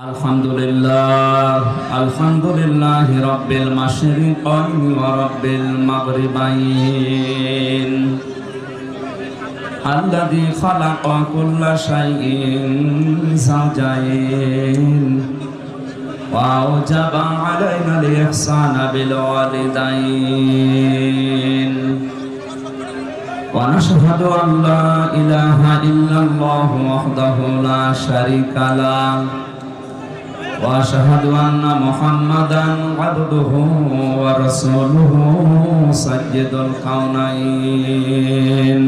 আলহামদুলিল্লাহ রাব্বিল মাশরিকাইনি ওয়া রাব্বিল মাগরিবাইন আল্লাযী খালাকা কুল্লা শাইইন যাওজাইন ওয়া আওজাবা আলাইনাল ইহসানা বিল ওয়ালিদাইন ওয়া নাশহাদু আন লা ইলাহা ইল্লাল্লাহু ওয়াহদাহু লা শারীকা লাহু وأشهد أن محمدا عبده ورسوله سيد الكونين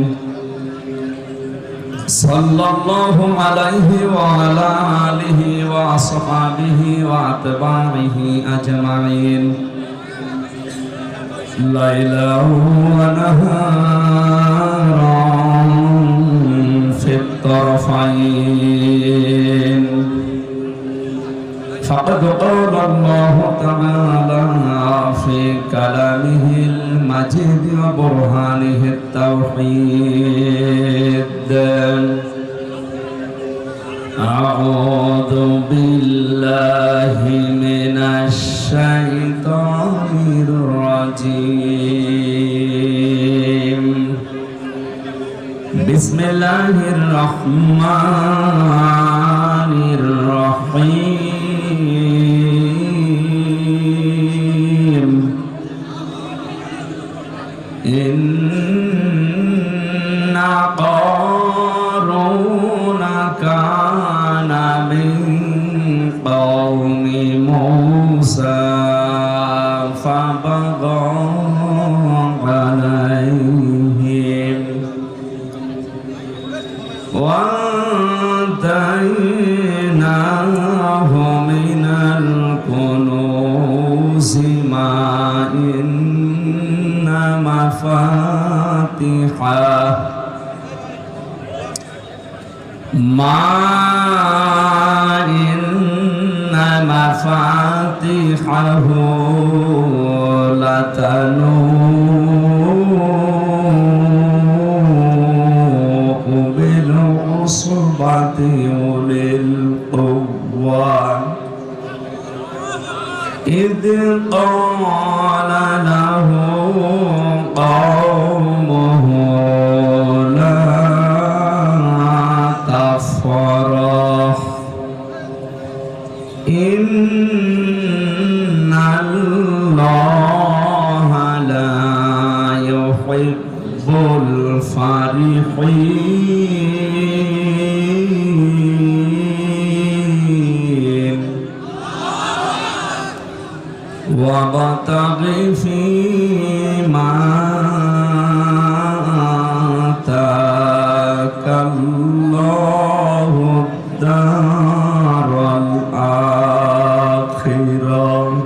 صلى الله عليه وعلى آله وأصحابه وأتباعه أجمعين ليلا ونهارا في الطرفين فقد قال الله تعالى في كلامه المجيد وبرهانه التوحيد أعوذ بالله من الشيطان الرجيم بسم الله الرحمن الرحيم إن قارون كان من قوم موسى فبغى عليهم وآتيناه من الكنوز ما إن مفاتحه لتنوء بالعصبة أولي القوة إذ قال له قومه لا تفرح إن الله لا يحب الفرحين وابتغ فيما آتاك الله الدار الآخرة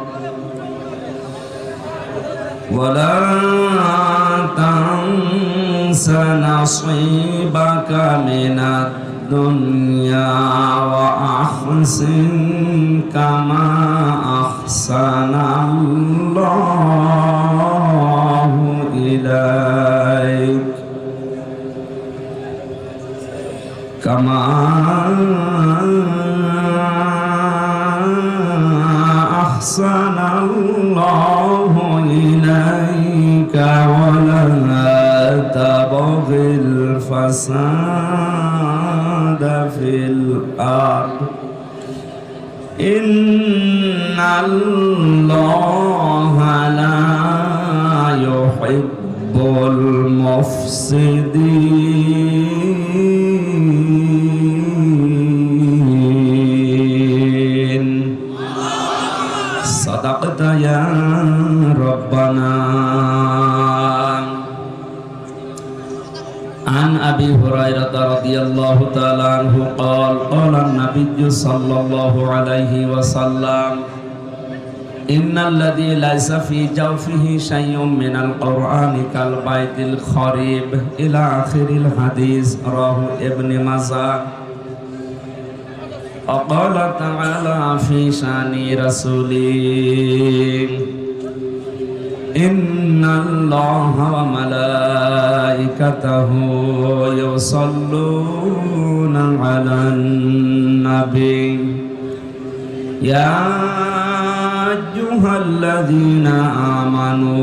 ولا تنس نصيبك من الدنيا وأحسن كما أحسن الله إليك كما أحسن الله إليك ولا تبغ الفساد في الأرض إن الله لا يحب المفسدين صدقت يا ربنا. عن أبي هريرة رضي الله تعالى عنه قال قال النبي صلى الله عليه وسلم إن الذي ليس في جوفه شيء من القرآن كالبيت الخريب إلى آخر الحديث رواه ابن ماجه. وقال تعالى في شأن رسوله إن الله وملائكته يصلون على النبي ইয়া আইয়ুহাল্লাযীনা আমানু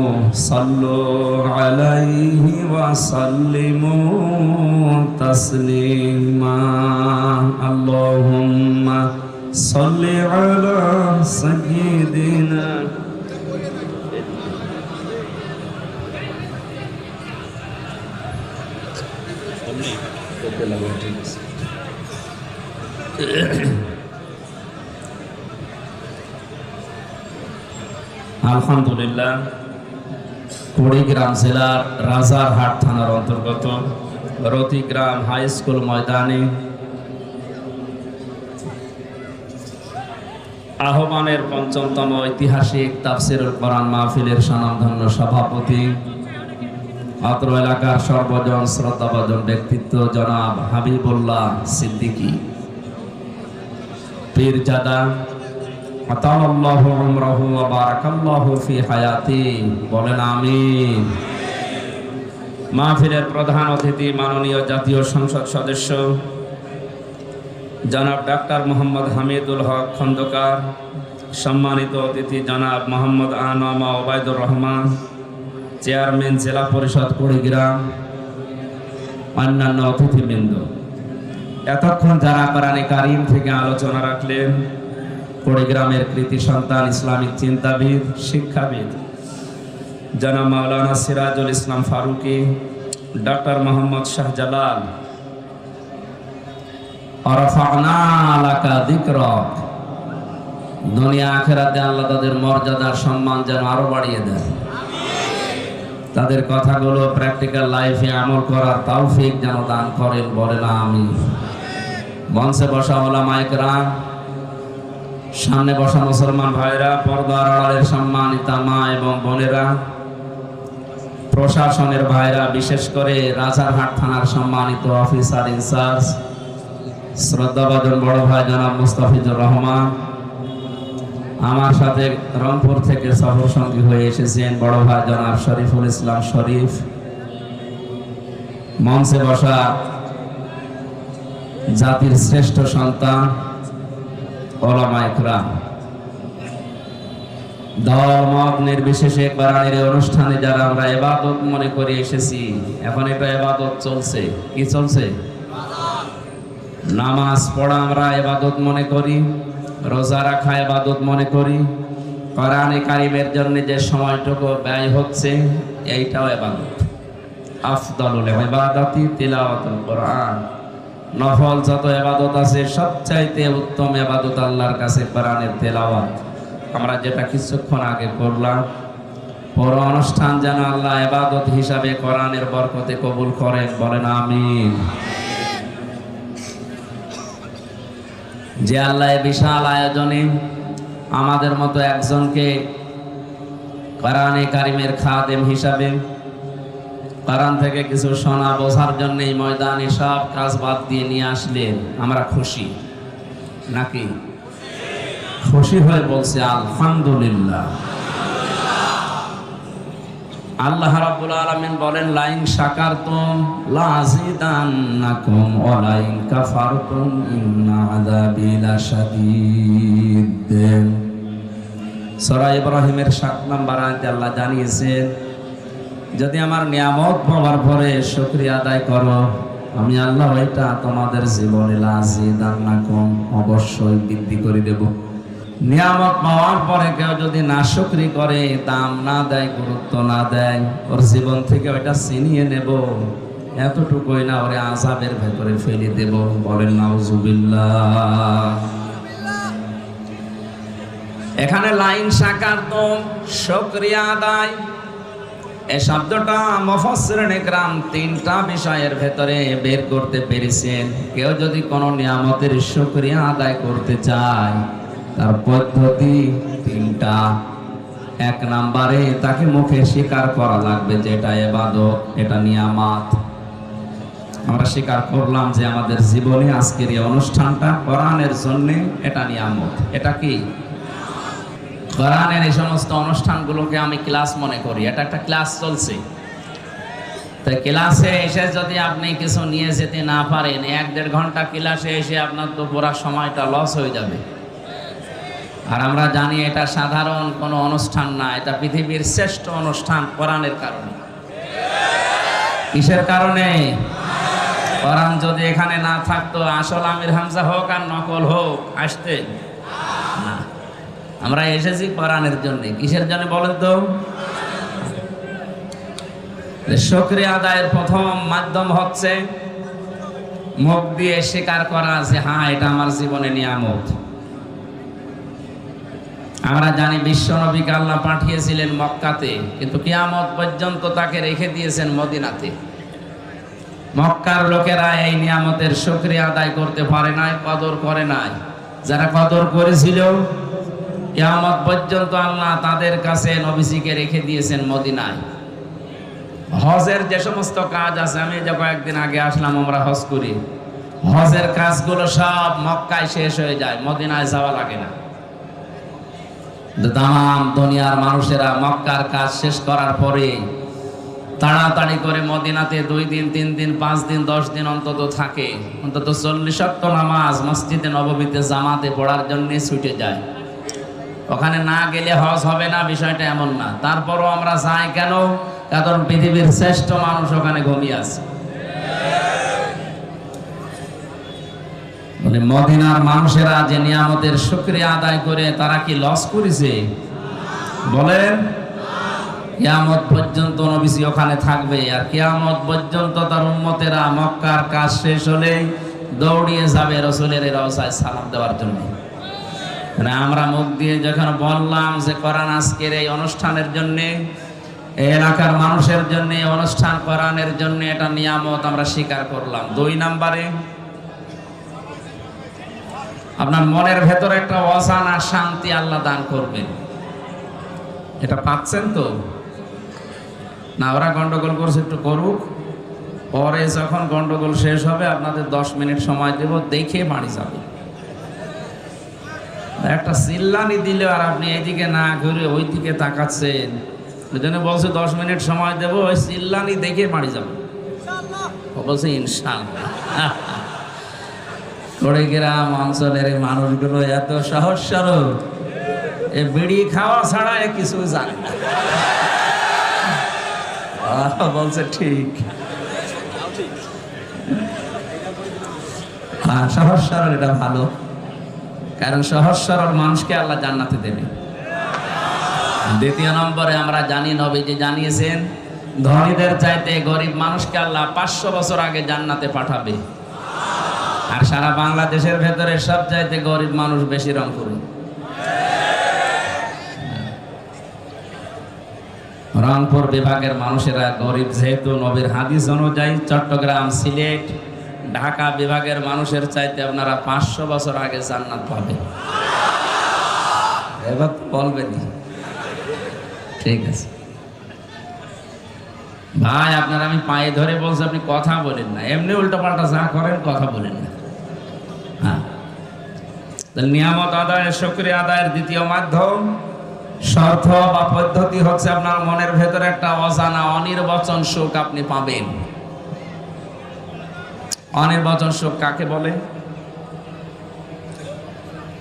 সাল্লু আলাইহি ওয়া সাল্লিমু তাসলিমা। আল্লাহুম্মা সাল্লি আলা সাইয়্যিদিনা আলহামদুলিল্লাহ, কুড়িগ্রাম জেলার রাজারহাট থানার অন্তর্গত রতিগ্রাম হাই স্কুল ময়দানে আহ্বানের পঞ্চমতম ঐতিহাসিক তাফসিরুল কোরআন মাহফিলের স্বনামধন্য সভাপতি, অত্র এলাকার সর্বজন শ্রদ্ধাভাজন ব্যক্তিত্ব জনাব হাবিবুল্লাহ সিদ্দিকী পীরজাদা আতালাল্লাহু উমরাহু ওয়া বারাকাল্লাহু ফি হায়াতি, বলেন আমিন। মাহফিলের প্রধান অতিথি মাননীয় জাতীয় সংসদ সদস্য জনাব ডাক্তার মোহাম্মদ হামিদুল হক খন্দকার, সম্মানিত অতিথি জনাব মোহাম্মদ আনামা ওবায়দুর রহমান, চেয়ারম্যান জেলা পরিষদ কুড়িগ্রাম, অন্যান্য অতিথিবৃন্দ, এতক্ষণ যারা কোরআনে কারীম থেকে আলোচনা রাখলেন, কুড়িগ্রামের কৃতি সন্তান, ইসলামিক চিন্তাবিদ, শিক্ষাবিদ জনাব মাওলানা সিরাজুল ইসলাম ফারুকী, ডক্টর মোহাম্মদ শাহজালাল, আরফা'না লাকা যিকরাক, দুনিয়া আখিরাতে আল্লাহ তাদের মর্যাদার সম্মান যেন আরো বাড়িয়ে দেয়, তাদের কথাগুলো প্র্যাকটিক্যাল লাইফে আমল করার তৌফিক যেন দান করেন, বলেন আমিন। মঞ্চে বসা উলামায়ে কেরাম, সামনে বসা মুসলমান ভাইরা, পর্দার আড়ালের সম্মানিতা মা এবং বোনেরা, প্রশাসনের ভাইরা, বিশেষ করে রাজারহাট থানার সম্মানিত অফিসার ইনচার্জ, শ্রদ্ধাভাজন বড় ভাই জনাব মুস্তাফিজুর রহমান, আমার সাথে রংপুর থেকে সফর সঙ্গী হয়ে এসেছেন বড় ভাই জনাব শরীফুল ইসলাম শরীফ, মঞ্চে বসা জাতির শ্রেষ্ঠ সন্তান উলামায়ে কেরাম, দল মত নির্বিশেষে কোরআনের অনুষ্ঠানে যারা আমরা ইবাদত মনে করে এসেছি, এখন এটা ইবাদত চলছে। কি চলছে? নামাজ পড়া আমরা ইবাদত মনে করি, রোজা রাখা ইবাদত মনে করি, কোরআনে কারীমের জন্য যে সময়টুকু ব্যয় হচ্ছে এইটাও ইবাদত। আফদালুল ইবাদাতি তিলাওয়াতুল কোরআন, নফল যত ইবাদত আছে সবচাইতে উত্তম ইবাদত আল্লাহর কাছে কোরআনের তেলাওয়াত। আমরা যেটা কিছুক্ষণ আগে করলাম, পুরো অনুষ্ঠান যেন আল্লাহ ইবাদত হিসাবে কোরআনের বরকতে কবুল করেন, বলেন আমিন। যে আল্লাহ বিশাল আয়োজনে আমাদের মতো একজনকে কোরআনে কারীমের খাদেম হিসাবে কোরআন থেকে কিছু শোনা বোঝার জন্য এই ময়দানে সব কাজ বাদ দিয়ে নিয়ে আসলেন, আমরা খুশি নাকি? খুশি হয়ে বলছে আলহামদুলিল্লাহ। আল্লাহ রাব্বুল আলামিন বলেন, লাইন শাকারতুম লাযিদান্নাকুম ওয়া লাইন কাফারতুম ইন্না আযাবি লাশাদীদ। সূরা ইব্রাহিমের ৭ নম্বর আয়াতে আল্লাহ জানিয়েছেন, যদি আমার নিয়ামত পাওয়ার পরে শুকরিয়া আদায় করো, আমি আল্লাহ এটা তোমাদের জীবনে লাযিদান্নাকুম অবশ্যই বৃদ্ধি করে দেব। নিয়ামত পাওয়ার পরে কেউ যদি নাশুকরি করে, দাম না দেয়, গুরুত্ব না দেয়, ওর জীবন থেকে ওটা ছিনিয়ে নেব, এতটুকুই না, ওরে আযাবের ভেতরে ফেলে দেব, বলেন নাউযুবিল্লাহ। এখানে লাইন শাকারতুম, শুকরিয়া আদায়, এই শব্দটা মুফাসসিরিনে কেরাম 3টা বিষয়ের ভেতরে বের করতে পেরেছেন। কেউ যদি কোনো নিয়ামতের শুকরিয়া আদায় করতে চায়, তার পদ্ধতি 3টা। 1 নম্বরে তাকে মুখে স্বীকার করা লাগবে যে এটা ইবাদত, এটা নিয়ামত। আমরা স্বীকার করলাম যে আমাদের জীবনে আজকের এই অনুষ্ঠানটা কোরআনের জন্য, এটা নিয়ামত। এটা কি? কোরআনের এই সমস্ত অনুষ্ঠানগুলোকে আমি ক্লাস মনে করি, এটা একটা ক্লাস চলছে। তাই ক্লাসে এসে যদি আপনি কিছু নিয়ে যেতে না পারেন, 1-1.5 ঘন্টা ক্লাসে এসে আপনার তো পুরো সময়টা লস হয়ে যাবে। আর আমরা জানি এটা সাধারণ কোনো অনুষ্ঠান না, এটা পৃথিবীর শ্রেষ্ঠ অনুষ্ঠান কোরআনের কারণে। কিসের কারণে? কোরআন যদি এখানে না থাকতো, আসল আমির হামজা হোক আর নকল হোক, আসতে না। আমরা এসেছি কোরআনের জন্য। কিসের জন্য বলেন তো? শুকরিয়া আদায়ের প্রথম মাধ্যম হচ্ছে মুখ দিয়ে স্বীকার করা যে হ্যাঁ, এটা আমার জীবনে নিয়ামত। আমরা জানি বিশ্ব নবীকে আল্লাহ পাঠিয়েছিলেন মক্কাতে, কিন্তু কিয়ামত পর্যন্ত তাকে রেখে দিয়েছেন মদিনাতে। মক্কার লোকেরা এই নিয়ামতের শুকরিয়া আদায় করতে পারে নাই, কদর করে নাই। যারা কদর করেছিল, কিয়ামত পর্যন্ত আল্লাহ তাদের কাছে নবীজিকে রেখে দিয়েছেন মদিনায়। হজের যে সমস্ত কাজ আছে, আমি যে কয়েকদিন আগে আসলাম, আমরা হজ করি, হজের কাজগুলো সব মক্কায় শেষ হয়ে যায়, মদিনায় যাওয়া লাগে না। তাম দুনিয়ার মানুষেরা মক্কার কাজ শেষ করার পরে তাড়াতাড়ি করে মদিনাতে 2 দিন 3 দিন 5 দিন 10 দিন অন্তত থাকে, অন্তত 40 ওয়াক্ত নামাজ মসজিদে নববীতে জামাতে পড়ার জন্য ছুটে যায়। ওখানে না গেলে হজ হবে না, বিষয়টা এমন না। তারপরও আমরা যাই কেন? কারণ পৃথিবীর শ্রেষ্ঠ মানুষ ওখানে ঘুমিয়ে আছে। মানে মদিনার মানুষেরা যে নিয়ামতের শুকরিয়া আদায় করে, তারা কি লস করেছে? বলেন, কিয়ামত পর্যন্ত নবীজি ওখানে থাকবে, আর কিয়ামত পর্যন্ত তার উম্মতেরা মক্কার কাজ শেষ হলে দৌড়িয়ে যাবে রাসূলের রওজায় সালাম দেওয়ার জন্য। মানে আমরা মুখ দিয়ে যখন বললাম যে কোরআন আজকের এই অনুষ্ঠানের জন্য, এই এলাকার মানুষের জন্য অনুষ্ঠান কোরআনের জন্য এটা নিয়ামত, আমরা স্বীকার করলাম। 2 নম্বরে, আপনার মনের ভেতরে একটা অজানা শান্তি আল্লাহ দান করবেন। এটা পাচ্ছেন তো? না, ওরা গন্ডগোল করছে, একটু করুক, পরে যখন গন্ডগোল শেষ হবে আপনাদের 10 মিনিট সময় দেব, দেখে বাড়ি যাবে। একটা চিল্লানি দিলে আর আপনি এইদিকে না ঘুরে ওই দিকে তাকাচ্ছেন, ওই জন্য বলছে 10 মিনিট সময় দেব, ওই চিল্লানি দেখে বাড়ি যাবে। ও বলছে ইনশাআল্লাহ। কুড়িগ্রাম অঞ্চলের এই মানুষগুলো এত সহজ সরল, এ বিড়ি খাওয়া ছাড়া এ কিছু জানে না। বলছে ঠিক, হ্যাঁ, সহজ সরল এটা ভালো, কারণ সহজ সরল মানুষকে আল্লাহ জান্নাতে দেবে। 2 নম্বরে, আমরা জানি নবীজি জানিয়েছেন ধনীদের চাইতে গরিব মানুষকে আল্লাহ 500 বছর আগে জান্নাতে পাঠাবে। আর সারা বাংলাদেশের ভেতরে সব চাইতে গরিব মানুষ বেশি রংপুরে। রংপুর বিভাগের মানুষেরা গরিব যেহেতু, নবীর হাদিস অনুযায়ী চট্টগ্রাম, সিলেট, ঢাকা বিভাগের মানুষের চাইতে আপনারা 500 বছর আগে জান্নাত পাবে। এবার বলবেনি? ঠিক আছে ভাই, আপনারা আমি পায়ে ধরে বলছি, আপনি কথা বলেন না, এমনি উল্টোপাল্টা যা করেন কথা বলেন না। হ্যাঁ, নিয়ামত আদায়ের, শুকরিয়া আদায়ের দ্বিতীয় মাধ্যম, শর্ত বা পদ্ধতি হচ্ছে আপনার মনের ভেতরে একটা অজানা অনির্বচন সুখ আপনি পাবেন। অনির্বচন সুখ কাকে বলে?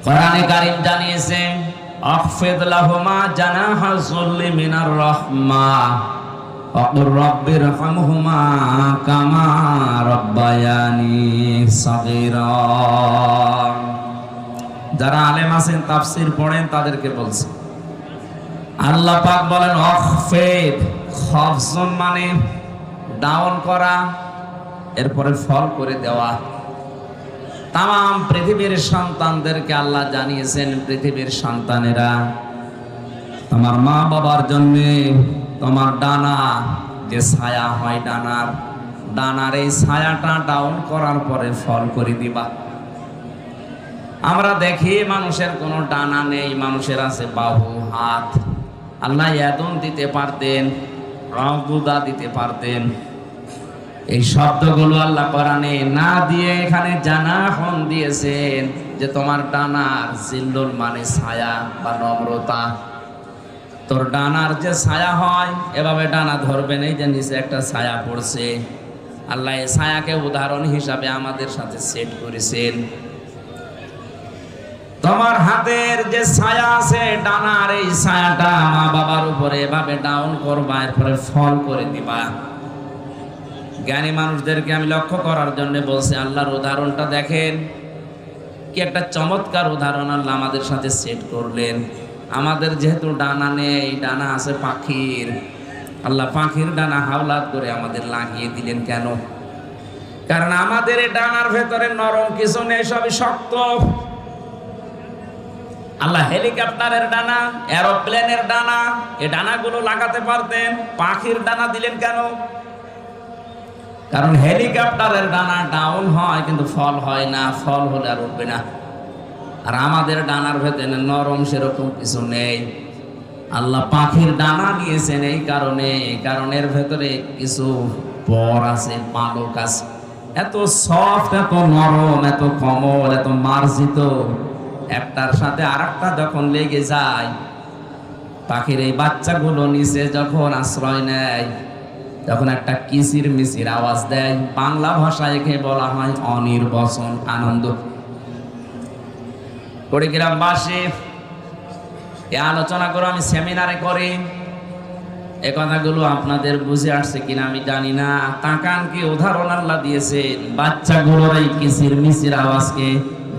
কোরআনে কারীম জানিয়েছে, আখফিদ লাহুমা জানাহা যুল্লি মিনার রাহমা ওয়াকুর রাব্বিরহামহুমা কামা রাব্বায়ানি সাগীরা। যারা আলেম আছেন, তাফসীর পড়েন, তাদেরকে বলছি, আল্লাহ পাক বলেন আখফিদ, খফজন মানে ডাউন করা, এরপরে ফল করে দেওয়া। তাম পৃথিবীর সন্তানদেরকে আল্লাহ জানিয়েছেন, পৃথিবীর সন্তানেরা তোমার মা বাবার জন্য তোমার ডানা যে ছায়া হয়, ডানার এই ছায়াটা ডাউন করার পরে ফল করে দিবা। আমরা দেখি মানুষের কোনো ডানা নেই, মানুষের আছে বাহু, হাত। আল্লাহ ইয়াদুন দিতে পারতেন, রগুদা দিতে পারতেন। এই শব্দগুলো আল্লাহ কোরআনে না দিয়ে এখানে জানাহন দিয়েছেন যে তোমার ডানার জিল্লুল মানে ছায়া বা নম্রতা। তোর ডানার যে ছায়া হয়, এভাবে ডানা ধরবে, নেই যে নিচে একটা ছায়া পড়ছে। আল্লাহ এই ছায়াকে উদাহরণ হিসাবে আমাদের সাথে সেট করেছেন। তোমার হাতের যে ছায়া আছে ডানার, এই ছায়াটা মা বাবার উপরে এভাবে ডাউন করবা, এরপরে ফল করে দিবা। জ্ঞানী মানুষদেরকে আমি লক্ষ্য করার জন্য বলছি, আল্লাহর উদাহরণটা দেখেন, কি একটা চমৎকার উদাহরণ আল্লাহ আমাদের সাথে সেট করলেন। আমাদের যেহেতু ডানা নেই, ডানা আছে পাখির, আল্লাহ পাখির ডানা হাওলাত করে আমাদের লাগিয়ে দিলেন। কেন? কারণ আমাদের এই ডানার ভেতরে নরম কিছু নেই, সবই শক্ত। আল্লাহ হেলিকপ্টারের ডানা, এরোপ্লেনের ডানা, এই ডানাগুলো লাগাতে পারতেন, পাখির ডানা দিলেন কেন? কারণ হেলিকপ্টারের ডানা ডাউন হয় কিন্তু ফল হয় না, ফল হলে আর উঠবে না। আর আমাদের ডানার ভেতরে নরম সেরকম কিছু নেই। আল্লাহ পাখির ডানা দিয়েছেন এই কারণে, কারণ এর ভেতরে কিছু পর আছে, পালক আছে, এত সফট, এত নরম, এত কোমল, এত মার্জিত, একটার সাথে আরেকটা যখন লেগে যায়, পাখির এই বাচ্চাগুলো নিচে যখন আশ্রয় নেয়, যখন একটা কিচির মিচির আওয়াজ দেয়, বাংলা ভাষায় একে বলা হয় অনির্বচন আনন্দ। কুড়িগ্রামবাসী এই আলোচনাগুলো আমি সেমিনারে করি, এ কথাগুলো আপনাদের বুঝে আসছে কিনা আমি জানি না। তাকান কি উদাহরণ আল্লাহ দিয়েছেন। বাচ্চাগুলোর এই কিচির মিচির আওয়াজকে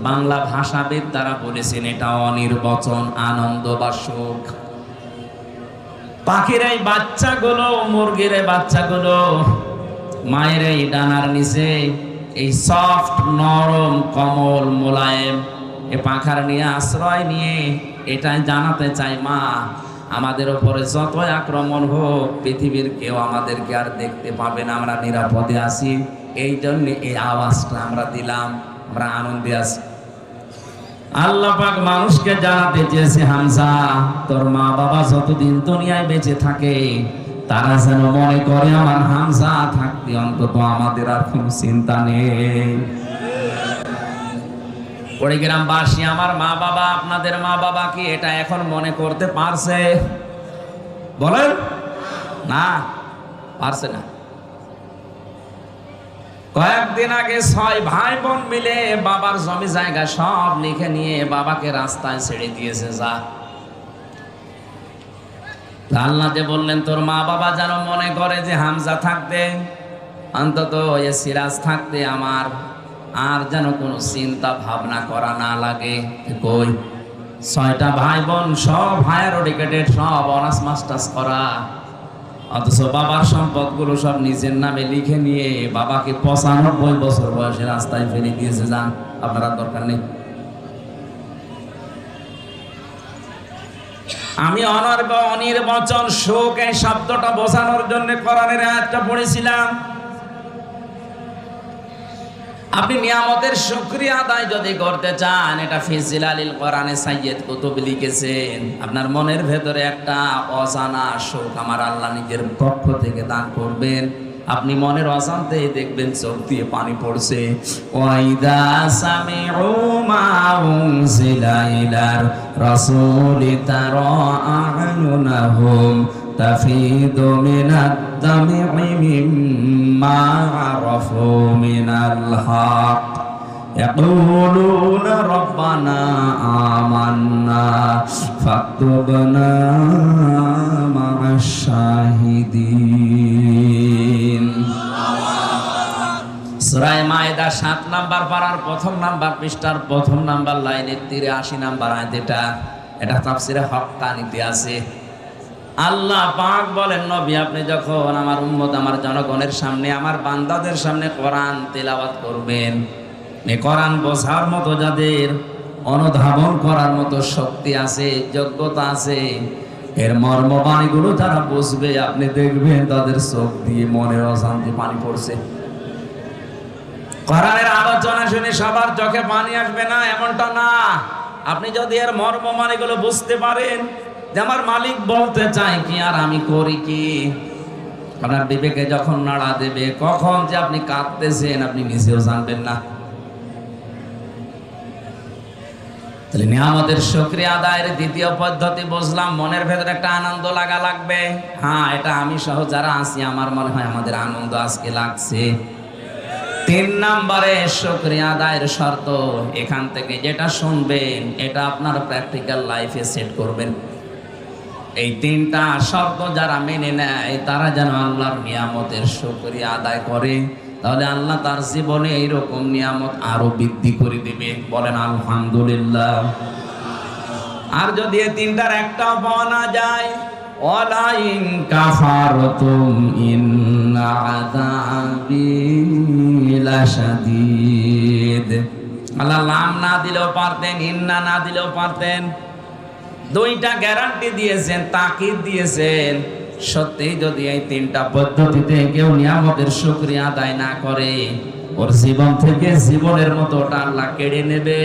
বাংলা ভাষাবিদ তারা বলেছেন এটা অনির্বচন আনন্দ বা সুখ। পাখির এই বাচ্চাগুলো, মুরগির এই বাচ্চাগুলো মায়ের এই ডানার নিচে এই সফট, নরম, কোমল, মোলায়েম এ পাখার নিয়ে আশ্রয় নিয়ে এটাই জানাতে চাই, মা আমাদের উপরে যতই আক্রমণ হোক, পৃথিবীর কেউ আমাদেরকে আর দেখতে পাবে না, আমরা নিরাপদে আছি। এই জন্য এই আওয়াজটা আমরা দিলাম, আমরা আনন্দে আছি। আল্লাহ পাক মানুষকে জানাতে চেয়েছে, হামজা তোর মা বাবা যতদিন দুনিয়ায় বেঁচে থাকে, তারা যেন মনে করে আমার হামজা থাকতে অন্তত আমাদের আর কোনো চিন্তা নেই। কুড়িগ্রামবাসী, আমার মা বাবা, আপনাদের মা বাবা কি এটা এখন মনে করতে পারছে? বলেন না, পারছে না। কয়েকদিন আগে 6 ভাই বোন মিলে বাবার জমি জায়গা সব লিখে নিয়ে বাবাকে রাস্তায় ছেড়ে দিয়েছে। যা, আল্লাহ যে বললেন তোর মা বাবা যেন মনে করে যে হামজা থাকতে অন্তত এ সিরাজ থাকতে আমার আর যেন কোনো চিন্তা ভাবনা করা না লাগে। কই 6টা ভাই বোন, সব হায়ার এডুকেটেড, সব অনার্স মাস্টার্স করা, অথচ বাবার সম্পদগুলো সব নিজের নামে লিখে নিয়ে বাবাকে 95 বছর বয়সে রাস্তায় ফেলে দিয়েছে। যান, আপনার দরকার নেই। আমি অনির্বচন সুখ এই শব্দটা বোঝানোর জন্য কোরআনের আয়াতটা পড়েছিলাম। আপনি নিয়ামতের শুকরিয়া আদায় যদি করতে চান, এটা ফি জিলালিল কোরআনে সাইয়্যিদ কুতুব লিখেছেন, আপনার মনের ভেতরে একটা অজানা সুখ আমার আল্লাহ নিজের পক্ষ থেকে দান করবেন। আপনি মনের অজান্তেই দেখবেন চোখ দিয়ে পানি পড়ছে। ওয়াইদা সামিউ মা উনজিলা ইলার রাসূলি তারা আ'য়ুনাহুম তাফিদু মিনাদ দাম'i মিম্মা আরাফু মিনাল হক ইয়াকুলুনা রাব্বানা আমান্না ফাকতুবনা মা'আশ শাহিদিন। সূরা মায়েদা 7 নাম্বার পারার 1 নাম্বার পৃষ্ঠার 1 নাম্বার লাইনের 83 নাম্বার আয়াত। এটা তাফসীরে হক্কানিতে আছে। আল্লাহ পাক বলেন, নবী আপনি যখন আমার উম্মত, আমার জনগণের সামনে, আমার বান্দাদের সামনে কোরআন তেলাওয়াত করবেন, এই কোরআন বোঝার মতো যাদের অনুধাবন করার মতো শক্তি আছে, যোগ্যতা আছে, এর মর্মবাণীগুলো যারা বুঝবে, আপনি দেখবেন তাদের চোখ দিয়ে মনের অশান্তি পানি পড়ছে। কোরআনের আলোচনা শুনে সবার চোখে পানি আসবে না এমনটা না। আপনি যদি এর মর্মবাণীগুলো বুঝতে পারেন যে আমার মালিক বলতে চায় কি আর আমি করি কি, আপনার বিবেকে যখন নাড়া দেবে, কখন যে আপনি কাঁদতেছেন আপনি নিজেও জানবেন না। তাহলে নিয়ামতের শুকরিয়া আদায়ের দ্বিতীয় পদ্ধতি বুঝলাম, মনের ভেতরে একটা আনন্দ লাগা লাগবে। হ্যাঁ, এটা আমি সহ যারা আছি আমার মনে হয় আমাদের আনন্দ আজকে লাগছে। তিন নম্বরে শুকরিয়া আদায়ের শর্ত, এখান থেকে যেটা শুনবেন এটা আপনার প্র্যাকটিক্যাল লাইফে সেট করবেন। এই তিনটা শর্ত যারা মেনে নেয় তারা যেন আল্লাহর নিয়ামতের শুকরিয়া আদায় করে, তাহলে আল্লাহ তার জীবনে এইরকম নিয়ামত আরো বৃদ্ধি করে দিবে। বলেন আলহামদুলিল্লাহ। আর যদি এই তিনটার একটাও পাওয়া না যায়, ওয়ালা ইন কাফারতুম ইন্না আযাবি লাশাদীদ। আল্লাহ লাম না দিলেও পারতেন, ইন্না না দিলেও পারতেন, দুইটা গ্যারান্টি দিয়েছেন, তাকিদ দিয়েছেন। সত্যি যদি এই তিনটা পদ্ধতিতে কেউ নিয়ামতের শুকরিয়া আদায় না করে, ওর জীবন থেকে জীবনের মতো ওটা আল্লাহ কেড়ে নেবে,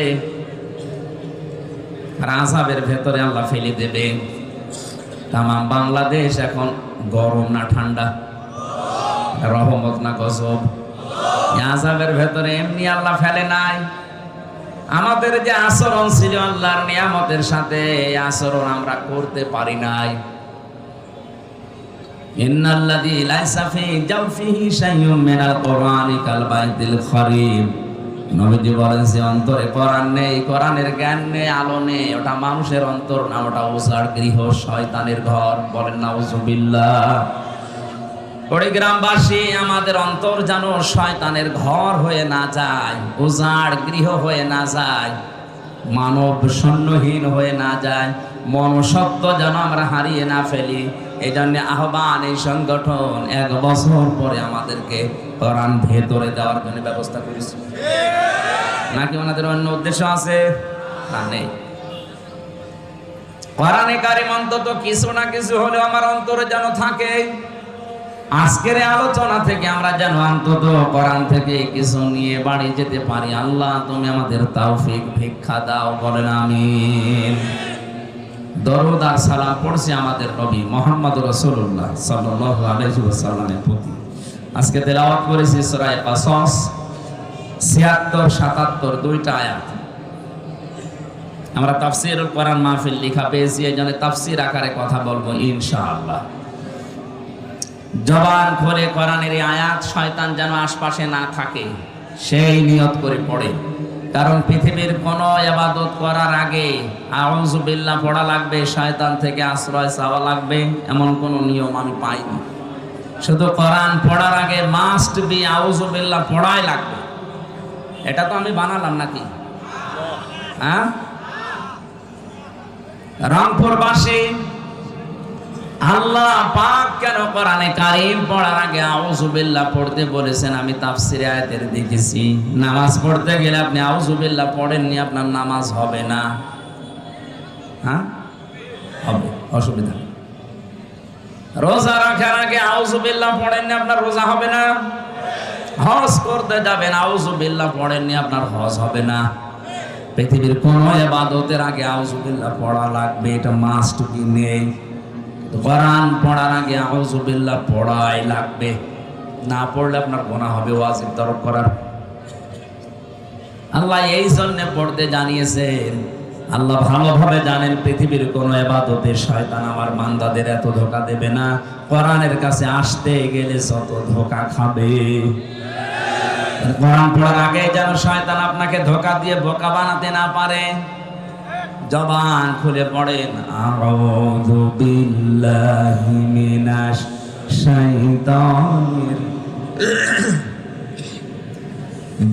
আর আযাবের ভেতরে আল্লাহ ফেলে দেবে। তাম বাংলাদেশ এখন গরম না ঠান্ডা, রহমত না গজব? আযাবের ভেতরে এমনি আল্লাহ ফেলে নাই। আমাদের যে আচরণ ছিল আল্লাহর নিয়ামতের সাথে, এই আচরণ আমরা করতে পারি নাই। ইন্নাল্লাযী লাইসা ফী জাওফিহি শাইউম মিনাল কুরআনি কাল বাইতিল খারিব। নবীজি বলেন যে অন্তরে কোরআন নেই, কোরআনের জ্ঞান নেই, আলো নেই, ওটা মানুষের অন্তর না, ওটা উজাড় গৃহ, শয়তানের ঘর। বলেন নাউজুবিল্লাহ। গ্রামবাসী, আমাদের অন্তর যেন শয়তানের ঘর হয়ে না যায়, উজাড় গৃহ হয়ে না যায়, মানব শূন্যহীন হয়ে না যায়, মনুষ্যত্ব যেন আমরা হারিয়ে না ফেলি। এই জন্য আহ্বান, এই সংগঠন 1 বছর পরে আমাদেরকে কোরআন ভেতরে দেওয়ার জন্য ব্যবস্থা করেছে। নাকি ওনাদের অন্য উদ্দেশ্য আছে? না, নেই। কোরআনে কারিম অন্তত কিছু না কিছু হলেও আমার অন্তরে যেন থাকে। আজকের আলোচনা থেকে আমরা যেন অন্তত কোরআন থেকে কিছু নিয়ে বাড়ি যেতে পারি। আল্লাহ তুমি আমাদের তৌফিক ভিক্ষা দাও। বলেন আমিন। দরুদ আর সালাম পড়ছি আমাদের নবী মুহাম্মদ রাসূলুল্লাহ সাল্লাল্লাহু আলাইহি ওয়াসাল্লামের প্রতি। আজকে তেলাওয়াত করেছি সূরা কাসাস ৭৬, ৭৭ দুইটা আয়াত। আমরা তাফসীরুল কোরআন মাহফিল লেখা পেয়েছি, এই জন্য তাফসীর আকারে কথা বলবো ইনশাআল্লাহ। জবান খুলে কোরআনের এই আয়াত শয়তান যেন আশপাশে না থাকে সেই নিয়ত করে পড়ে। কারণ পৃথিবীর কোন ইবাদত করার আগে আউযু বিল্লাহ পড়া লাগবে, শয়তান থেকে আশ্রয় চাওয়া লাগবে, এমন কোন নিয়ম আমি পাইনি। শুধু কোরআন পড়ার আগে মাস্ট বি আউযু বিল্লাহ পড়াই লাগবে। এটা তো আমি বানালাম নাকি? হ্যাঁ, রংপুরবাসী, আল্লাহ পাক কেন কোরআনে কারীম পড়ার আগে আউযু বিল্লাহ পড়তে বলেছেন আমি তাফসীরে আয়াতের দেখেছি। নামাজ পড়তে গেলে আপনি আউযু বিল্লাহ পড়েননি, আপনার নামাজ হবে না। হ্যাঁ, হবে, অসুবিধা। রোজা রাখার আগে আউযু বিল্লাহ পড়েননি, আপনার রোজা হবে না। হজ করতে যাবেন, আউযু বিল্লাহ পড়েননি, আপনার হজ হবে না। পৃথিবীর কোন ইবাদতের আগে আউযু বিল্লাহ পড়া লাগবে, এটা মাস্ট বি। নেই। কোরআন পড়ার আগে আউযু বিল্লাহ পড়াই লাগবে, না পড়লে আপনার গুনাহ হবে ওয়াজিব তরক করার। আল্লাহ এই জন্য পড়তে জানিয়েছেন। আল্লাহ ভালোভাবে জানেন পৃথিবীর কোন ইবাদতে শয়তান আমার বান্দাদের এত ধোঁকা দেবে না, কোরআনের কাছে আসতে গেলে যত ধোঁকা খাবে। কোরআন পড়ার আগে যেন শয়তান আপনাকে ধোঁকা দিয়ে বোকা বানাতে না পারে। জবান খুলে পড়েন আউযু বিল্লাহি মিনাশ শাইতানির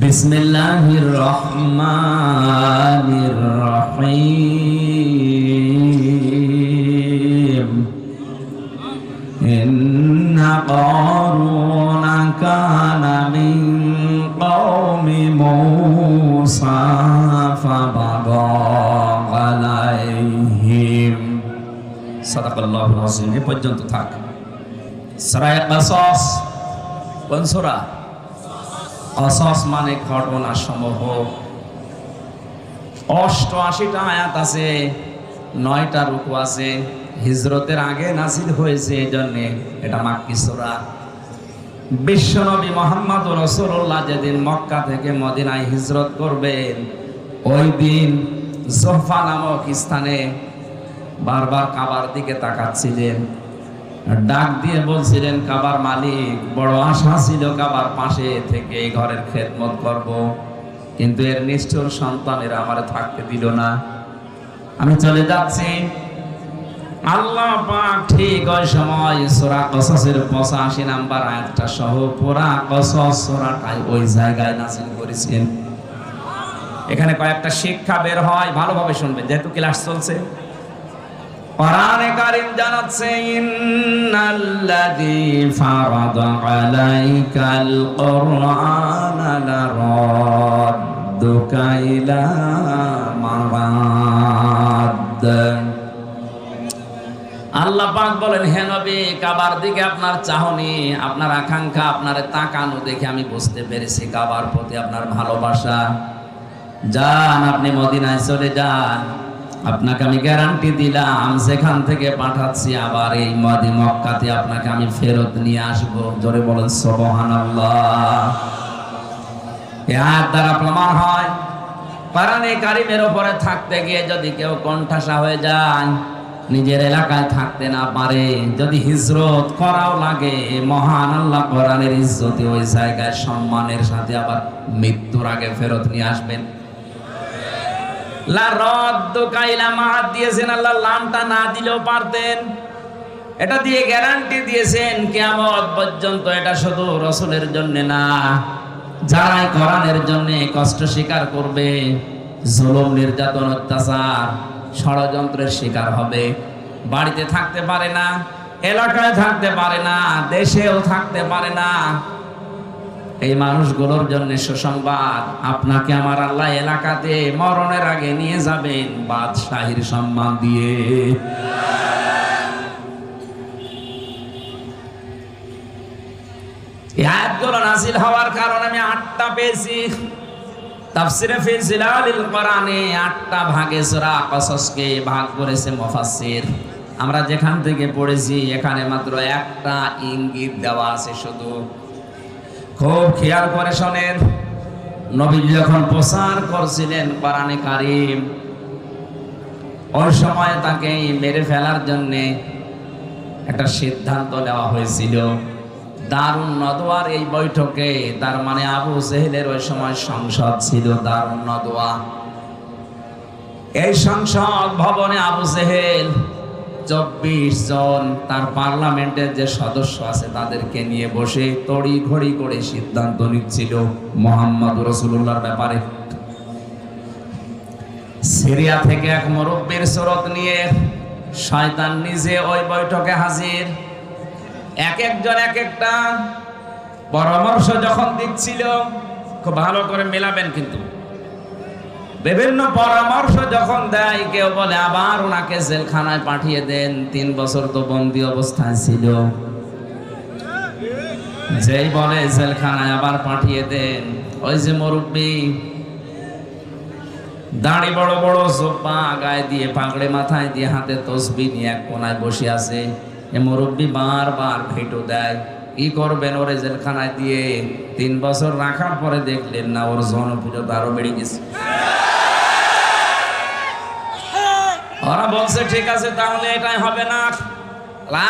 বিসমিল্লাহির রহমানির রহিম। ইন্না কারুনা কানা মিন কওমি মূসা ফাবাগা আলাইহিম। সাদাকাল্লাহুল আযীম। এ পর্যন্ত থাক। সূরা কাসাস কোন সূরা? কাসাস মানে ঘটনা সমূহ। 88টা আয়াত আছে, 9টা রুকু আছে। হিজরতের আগে নাযিল হয়েছে, এজন্য এটা মাক্কি সূরা। বিশ্বনবী মুহাম্মদ রাসূলুল্লাহ যেদিন মক্কা থেকে মদিনায় হিজরত করবেন, ওই দিন জোহফা নামক স্থানে বারবার কাবার দিকে তাকাচ্ছিলেন। ডাক দিয়ে বলছিলেন, কাবার মালিক, বড় আশা ছিল কাবার পাশে থেকে এই ঘরের খেদমত করব, কিন্তু এর নিষ্ঠুর সন্তানেরা আমারে থাকতে দিল না, আমি চলে যাচ্ছি। আল্লাহ পাক ঠিক ওই সময় সূরা কসসের 85 নাম্বার আয়াতটা সহ পুরা কসস সূরাটাই ওই জায়গায় নাযিল করেছেন। এখানে কয়েকটা শিক্ষা বের হয়, ভালোভাবে শুনবেন যেহেতু ক্লাস চলছে। কোরআনে কারীম জানাচ্ছে, ইন্নাল্লাযী ফারাদা আলাইকাল কুরআনা লারাদ্দুকা ইলা মারাদ। আল্লাহ পাক বলেন, হে নবী, কাবার দিকে আপনার চাহনি, আপনার আকাঙ্ক্ষা, আপনার তাকানো দেখে আমি বুঝতে পেরেছি কাবার প্রতি আপনার ভালোবাসা। যান, আপনি মদিনায় চলে যান, আপনাকে আমি গ্যারান্টি দিলাম যেখান থেকে পাঠাচ্ছি আবার এই মক্কাতে আপনাকে আমি ফেরত নিয়ে আসবো। জোরে বলেন সুবহানাল্লাহ। এই আয়াত দ্বারা প্রমাণ হয়, কোরআনে কারীমের উপরে থাকতে গিয়ে যদি কেউ কোণঠাসা হয়ে যায়, নিজের এলাকায় থাকতে না পারে, যদি হিজরত করাও লাগে, মহান আল্লাহ কোরআনের ইজ্জতে ওই জায়গায় সম্মানের সাথে আবার মৃত্যুর আগে ফেরত নিয়ে আসবেন। লা রাদ্দুকা ইলা মাআদ দিয়েছেন আল্লাহ, লামটা না দিলেও পারতেন। এটা দিয়ে গ্যারান্টি দিয়েছেন কিয়ামত পর্যন্ত এটা শুধু রাসূলের জন্য না, যারাই কোরআনের জন্য কষ্ট স্বীকার করবে, জুলুম, নির্যাতন, অত্যাচার, ষড়যন্ত্রের শিকার হবে, বাড়িতে থাকতে পারে না, এলাকায় থাকতে পারে না, দেশেও থাকতে পারে না, এই মানুষগুলোর জন্য সুসংবাদ, আপনাকে আমার আল্লাহ এলাকাতে মরণের আগে নিয়ে যাবেন বাদশাহীর সম্মান দিয়ে। এই আয়াতগুলো নাযিল হওয়ার কারণে আমি 8টা পেয়েছি। তাফসিরে ফি জিলালিল কোরআনে 8টা ভাগে সূরা কসসকে ভাগ করেছে মুফাসসির। আমরা যেখান থেকে পড়েছি এখানে মাত্র একটা ইঙ্গিত দেওয়া আছে শুধু। খুব খেয়াল করে শোনেন, নবী যখন প্রচার করছিলেন কোরআনে কারীম, ওই সময় তাকে মেরে ফেলার জন্য একটা সিদ্ধান্ত নেওয়া হয়েছিল। দারুন নদওয়ার এই বৈঠকে, তার মানে আবু জেহেলের ওই সময় সংসদ ছিল দারুন নদওয়া। এই সংসদ ভবনে আবু জেহেল 24 জন তার পার্লামেন্টের যে সদস্য আছে তাদেরকে নিয়ে বসে তড়ি ঘড়ি করে সিদ্ধান্ত নিচ্ছিল মুহাম্মদ রাসূলুল্লাহর ব্যাপারে। সিরিয়া থেকে এক মুরব্বির সুরত নিয়ে শয়তান নিজে ওই বৈঠকে হাজির। এক একজন এক একটা পরামর্শ যখন দিচ্ছিল, খুব ভালো করে মেলাবেন কিন্তু, বিভিন্ন পরামর্শ যখন দেয়, কেউ বলে আবার ওনাকে জেলখানায় পাঠিয়ে দেন, 3 বছর তো বন্দী অবস্থায় ছিল, যেই বলে জেলখানায় আবার পাঠিয়ে দেন, ওই যে মুরব্বি দাড়ি বড় বড়, জোব্বা গায়ে দিয়ে, পাগড়ি মাথায় দিয়ে, হাতে তসবিহ নিয়ে এক কোনায় বসে আছে, এ মুরব্বি বারবার ভেটো দেয়, কি করবেন ওরে জেলখানায় দিয়ে? 3 বছর রাখার পরে দেখলেন না ওর জনপ্রিয়তা আরো বেড়ে গেছে। ওরা বলছে ঠিক আছে তাহলে এটাই হবে না,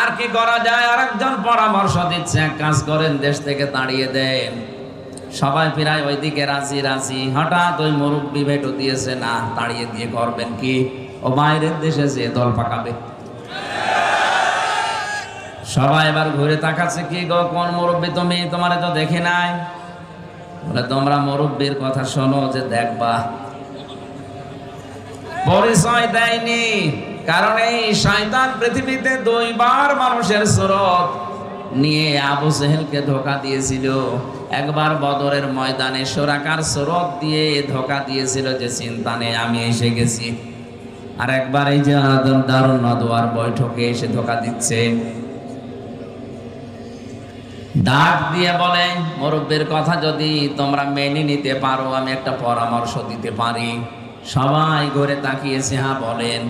আর কি করা যায়? আর একজন পরামর্শ দিচ্ছে, এক কাজ করেন, দেশ থেকে তাড়িয়ে দেন। সবাই প্রায় ওইদিকে রাজি রাজি। হঠাৎ ওই মুরব্বি ভেটো দিয়েছে, না, তাড়িয়ে দিয়ে করবেন কি? ও বাইরের দেশে যে দল পাকাবে। সবাই এবার ঘুরে তাকাচ্ছে, কি গো, কোন মুরব্বি তুমি? তোমারে তো দেখি নাই। বলে তোমরা মুরব্বির কথা শোনো, যে দেখবা। পরিচয় দেয়নি, কারণ এই শয়তান পৃথিবীতে 2 বার মানুষের সুরত নিয়ে আবু জেহেলকে ধোঁকা দিয়েছিল। একবার বদরের ময়দানে সুরাকার সুরত দিয়ে ধোঁকা দিয়েছিল যে চিন্তা নেই আমি এসে গেছি, আর একবার এই যে দারুন নদওয়ার বৈঠকে এসে ধোঁকা দিচ্ছে। ডাক দিয়ে বলে, মুরব্বির কথা যদি তোমরা মেনে নিতে পারো, আমি একটা পরামর্শ দিতে পারি। সবাই ঘুরে তাকিয়েছে, হ্যাঁ বলেন।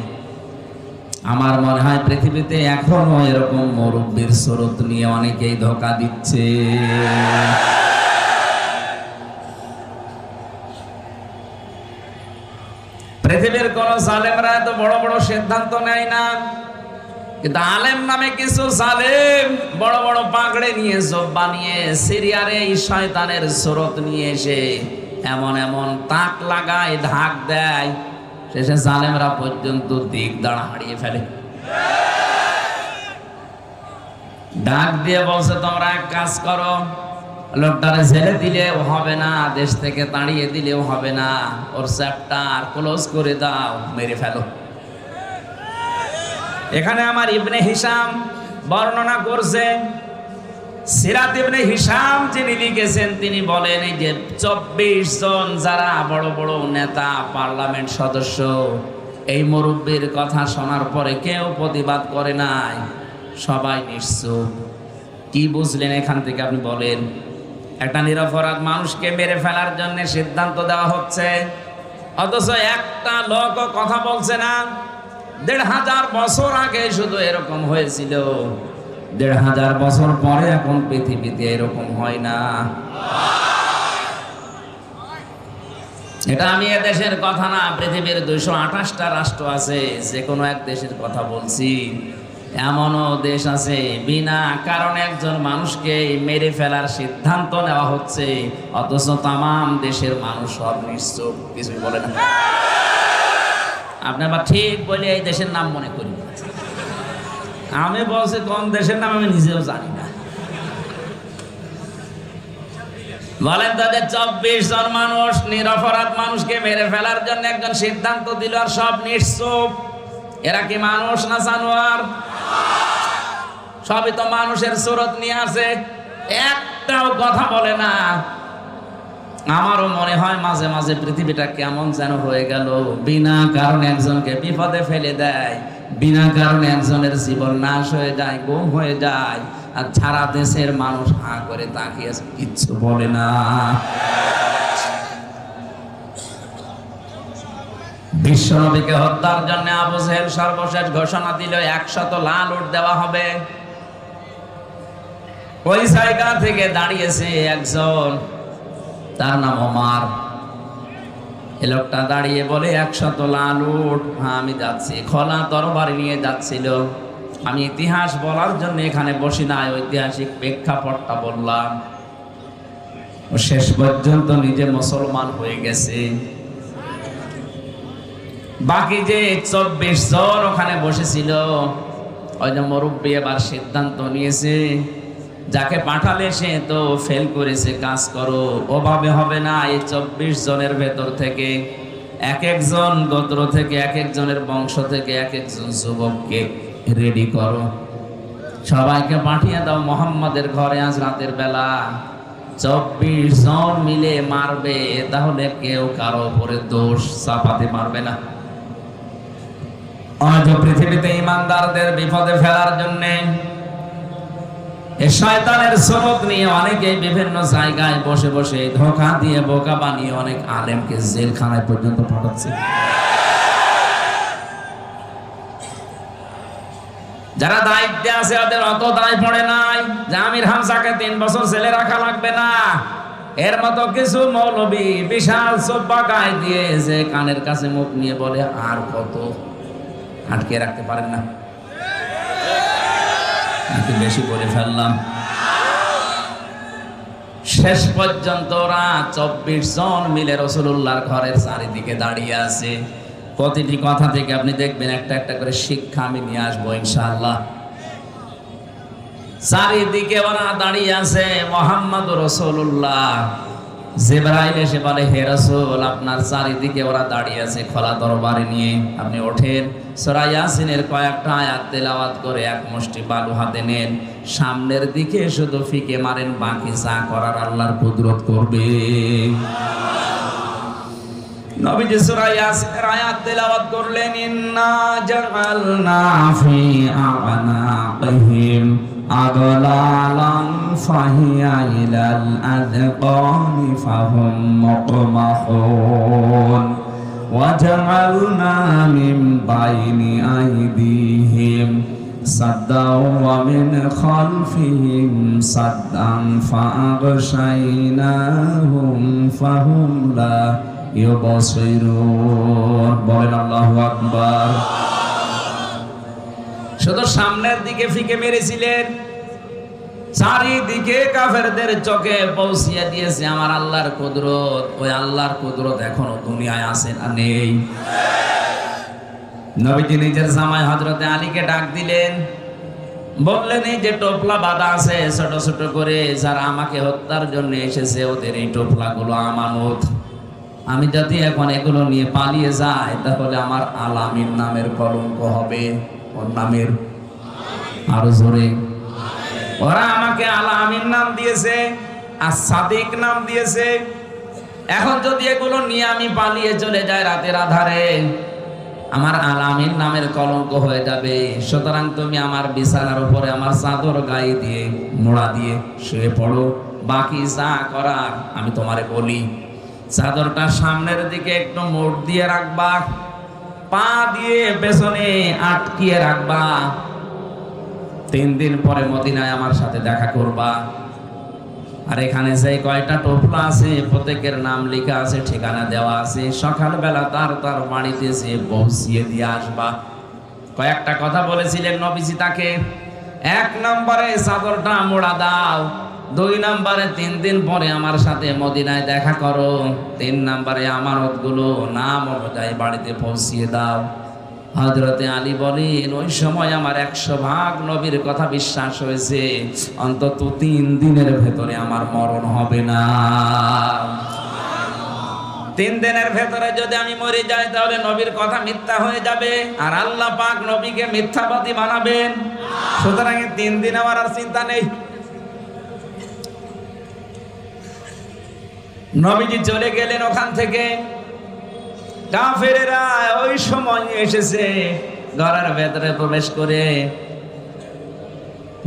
আমার মনে হয় পৃথিবীতে এখনো এরকম মুরব্বির সুরত নিয়ে অনেকেই ধোঁকা দিচ্ছে। পৃথিবীর কোন জালেমরা এত বড় বড় সিদ্ধান্ত নেয় না। কিন্তু আলেম নামে কিছু জালেম বড় বড় পাগড়ে নিয়ে জব্বা নিয়ে সিরিয়ারে এই শয়তানের সুরত নিয়ে এসে এমন এমন তাক লাগায়, ঢাক দেয়, শেষে জালেমরা পর্যন্ত দিক দাঁড়া হারিয়ে ফেলে। ডাক দিয়ে বলছে, তোমরা এক কাজ করো, লোকটারে ছেড়ে দিলেও হবে না, দেশ থেকে তাড়িয়ে দিলেও হবে না, ওর চ্যাপ্টার ক্লোজ করে দাও, মেরে ফেলো। এখানে আমার ইবনে হিশাম বর্ণনা করছে, সিরাত ইবনে হিশাম যিনি লিখেছেন তিনি বলেন এই যে 24 জন যারা বড় বড় নেতা, পার্লামেন্ট সদস্য, এই মুরব্বীর কথা শোনার পরে কেউ প্রতিবাদ করে নাই, সবাই নিশ্চুপ। কি বুঝলেন এখান থেকে আপনি বলেন? একটা নিরপরাধ মানুষকে মেরে ফেলার জন্য সিদ্ধান্ত দেওয়া হচ্ছে, অথচ একটা লোকও কথা বলছে না। 1500 বছর আগে শুধু এরকম হয়েছিল, 1500 বছর পরে এখন পৃথিবীতে এরকম হয় না। এটা আমি এ দেশের কথা না, পৃথিবীর 228টা রাষ্ট্র আছে, যে কোনো এক দেশের কথা বলছি। এমনও দেশ আছে বিনা কারণে একজন মানুষকে মেরে ফেলার সিদ্ধান্ত নেওয়া হচ্ছে, অথচ তামাম দেশের মানুষ সব নিশ্চুপ, কিছুই বলে না। আপনি আবার ঠিক বলে এই দেশের নাম মনে করি, আমি বলছি কোন দেশের নাম আমি নিজেও জানি না। বলেন তাদের 24 জন মানুষ নিরপরাধ মানুষকে মেরে ফেলার জন্য একজন সিদ্ধান্ত দিল, আর সব নিশ্চুপ। এরা কি মানুষ না জানোয়ার? সবই তো মানুষের সুরত নিয়ে আছে, একটাও কথা বলে না। আমারও মনে হয় মাঝে মাঝে পৃথিবীটা কেমন যেন হয়ে গেল, বিনা কারণে একজনকে বিপদে ফেলে দেয়, বিনা কারণে একজনের জীবন নাশ হয়ে যায়, গুম হয়ে যায়, আর সারা দেশের মানুষ হাঁ করে তাকিয়ে কিচ্ছু বলে না। বিশ্বনবীকে হত্যার জন্য আবু জেহেল সর্বশেষ ঘোষণা দিল 100 লাল উট দেওয়া হবে। ওই জায়গা থেকে দাঁড়িয়েছে একজন, তার নাম ওমর। এই লোকটা দাঁড়িয়ে বলে 100 লাল উট, হ্যাঁ আমি যাচ্ছি। খোলা তরবারি নিয়ে যাচ্ছিল। আমি ইতিহাস বলার জন্য এখানে বসি নাই, ঐতিহাসিক প্রেক্ষাপটটা বললাম। ও শেষ পর্যন্ত নিজে মুসলমান হয়ে গেছে। বাকি যে 24 জন ওখানে বসেছিল, ওই যে মুরব্বী এবার সিদ্ধান্ত নিয়েছে, যাকে পাঠালে সে তো ফেল করেছে, কাজ করো, ওভাবে হবে না। এই 24 জনের ভেতর থেকে এক একজন গোত্র থেকে, এক একজনের বংশ থেকে এক একজন যুবককে রেডি করো, সবাইকে পাঠিয়ে দাও মোহাম্মদের ঘরে আজ রাতের বেলা। 24 জন মিলে মারবে, তাহলে কেউ কারো উপরে দোষ চাপাতে পারবে না। আজ পৃথিবীতে ইমানদারদের বিপদে ফেলার জন্য এই শয়তানের সুরত নিয়ে অনেকে বিভিন্ন জায়গায় বসে বসে ধোঁকা দিয়ে, বোকা বানিয়ে অনেক আলেমকে জেলখানায় পর্যন্ত পাঠাচ্ছে। যারা দায়িত্বে আছে ওদের অত দায় পড়ে নাই যে আমির হামজাকে 3 বছর জেলে রাখা লাগবে না। এর মতো কিছু মৌলবী বিশাল সোব্বা গায়ে দিয়ে যে কানের কাছে মুখ নিয়ে বলে আর কত, আটকে রাখতে পারেন না। নাকি বেশি বলে ফেললাম? শেষ পর্যন্ত ওরা 24 জন মিলে রাসূলুল্লাহর ঘরের চারিদিকে দাঁড়িয়ে আছে। প্রতিটি কথা থেকে আপনি দেখবেন একটা একটা করে শিক্ষা আমি নিয়ে আসবো ইনশাআল্লাহ। চারিদিকে ওরা দাঁড়িয়ে আছে, মুহাম্মদুর রাসূলুল্লাহ। জিবরাইল এসে বলে, হে রাসূল, আপনার চারিদিকে ওরা দাঁড়িয়ে আছে খোলা তরবারি নিয়ে, আপনি ওঠেন, সূরা ইয়াসিনের কয়েকটা আয়াত তেলাওয়াত করে এক মুষ্টি বালু হাতে নেন, সামনের দিকে শুধু ফিকে মারেন, বাকি যা করার আল্লাহর কুদরত করবে। নবীজি সূরা ইয়াসিনের আয়াত তেলাওয়াত করলেন, ইন্না জাআলনা ফি আ'নাকিহিম আগলালান ফাহিয়া ইলাল আযকানি ফাহুম মুকমাহুন ওয়া জাআলনা মিন বাইনি আইদিহিম সাদ্দাও ওয়া মিন খালফিহিম সাদ্দান ফাআগশাইনাহুম ফাহুম লা ইউবসিরুন। বলেন আল্লাহু আকবার। শুধু সামনের দিকে ফিকে মেরেছিলেন, চারিদিকে কাফেরদের চোখে পৌঁছিয়ে দিয়েছে আমার আল্লাহর কুদরত। ওই আল্লাহর কুদরত এখনো দুনিয়ায় আছে না নেই? নবীজি নিজের জামাই হযরতে আলীকে ডাক দিলেন, বললেন এই যে টোপলা বাঁধা আছে ছোট ছোট করে, যারা আমাকে হত্যার জন্য এসেছে ওদের এই টোপলাগুলো আমানত। আমি যদি এখন এগুলো নিয়ে পালিয়ে যাই তাহলে আমার আলামিন নামের কলঙ্ক হবে। ওর নামের আরো জোরে, ওরা আমাকে আলামিন নাম দিয়েছে আর সাদিক নাম দিয়েছে। এখন যদি এগুলো নিয়ে আমি পালিয়ে চলে যাই রাতের আধারে, আমার আলামিন নামের কলঙ্ক হয়ে যাবে। সুতরাং তুমি আমার বিছানার উপরে আমার চাদর গায়ে দিয়ে মোড়া দিয়ে শুয়ে পড়ো, বাকি যা করার আমি তোমারে বলি। চাদরটা সামনের দিকে একটু মোড় দিয়ে রাখবা, পা দিয়ে পেছনে আটকিয়ে রাখবা। 3 দিন পরে মদিনায় আমার সাথে দেখা করবা। আর এখানে যে কয়টা টোপলা আছে প্রত্যেকের নাম লেখা আছে, ঠিকানা দেওয়া আছে। সকালবেলা তার বাড়িতে যে পৌঁছিয়ে দিয়ে আসবা। কয়েকটা কথা বলেছিলেন নবীজি তাকে। 1 নম্বরে চাদরটা মোড়া দাও, 2 নম্বরে 3 দিন পরে আমার সাথে মদিনায় দেখা করো, 3 নম্বরে আমানতগুলো নাম অনুযায়ী বাড়িতে পৌঁছিয়ে দাও। হযরতে আলী বলেন ওই সময় আমার 100% নবীর কথা বিশ্বাস হয়েছে, অন্তত 3 দিনের ভেতরে আমার মরণ হবে না। 3 দিনের ভেতরে যদি আমি মরে যাই তাহলে নবীর কথা মিথ্যা হয়ে যাবে, আর আল্লাহ পাক নবীকে মিথ্যাবাদী বানাবেন। সুতরাং 3 দিন আমার আর চিন্তা নেই। নবীজি চলে গেলেন ওখান থেকে। কাফেরেরা ওই সময় এসেছে, ঘরের ভেতরে প্রবেশ করে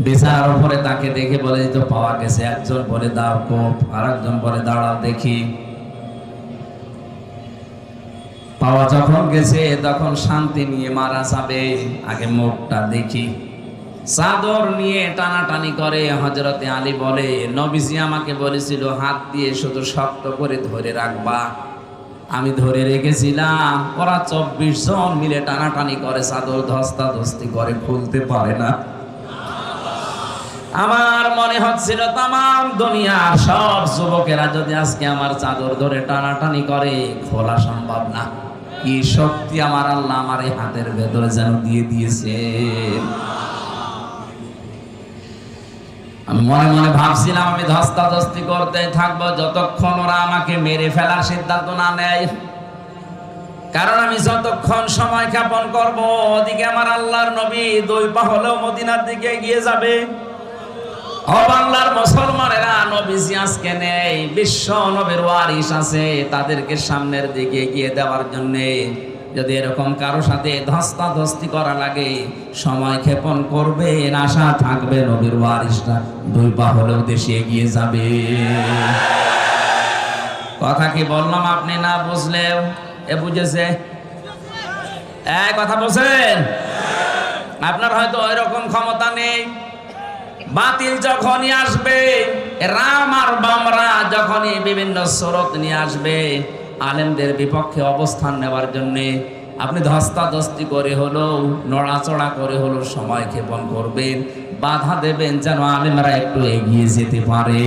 বিছানার উপরে তাকে দেখে বলে তো পাওয়া গেছে। একজন বলে দাও কোপ, আর একজন বলে দাঁড়াও দেখি। পাওয়া যখন গেছে তখন শান্তি নিয়ে মারা যাবে, আগে মুখটা দেখি। চাদর নিয়ে টানাটানি করে হযরতে আলী বলে নবীজি আমাকে বলেছিল হাত দিয়ে শুধু শক্ত করে ধরে রাখবা। আমি ধরে রেখেছিলাম, ওরা 24 জন মিলে টানাটানি করে, চাদর ধস্তাধস্তি করে, খুলতে পারে না। আমার মনে হচ্ছিল তামাম দুনিয়ার সব যুবকেরা যদি আজকে আমার চাদর ধরে টানাটানি করে, খোলা সম্ভব না। কি শক্তি আমার আল্লাহ আমার এই হাতের ভেতরে যেন দিয়ে দিয়েছে। আমি মনে মনে ভাবছিলাম আমি ধস্তাধস্তি করতে থাকবো যতক্ষণ ওরা আমাকে মেরে ফেলার সিদ্ধান্ত না নেয়। কারণ আমি যতক্ষণ সময় ক্ষেপণ করব, ওদিকে আমার আল্লাহর নবী 2 পা হলেও মদিনার দিকে এগিয়ে যাবে। ও বাংলার মুসলমানেরা, নবীজি আজকে নেই, বিশ্ব নবীর ওয়ারিস আছে, তাদেরকে সামনের দিকে এগিয়ে দেওয়ার জন্য যদি এরকম কারো সাথে ধস্তাধস্তি করা লাগে, সময় ক্ষেপণ করবে, আশা থাকবে নবীর ওয়ারিসটা 2 পা হলেও দেশে এগিয়ে যাবে। কথা কি বললাম আপনি না বুঝলেও এ বুঝেছে? কথা বলছেন? আপনার হয়তো ওইরকম ক্ষমতা নেই। বাতিল যখনই আসবে, রাম আর বামরা যখনই বিভিন্ন স্রোত নিয়ে আসবে আলেমদের বিপক্ষে অবস্থান নেওয়ার জন্য, আপনি ধস্তাধস্তি করে হলো, নড়াচড়া করে হলো সময় ক্ষেপণ করবেন, বাধা দেবেন যেন আলেমরা একটু এগিয়ে যেতে পারে।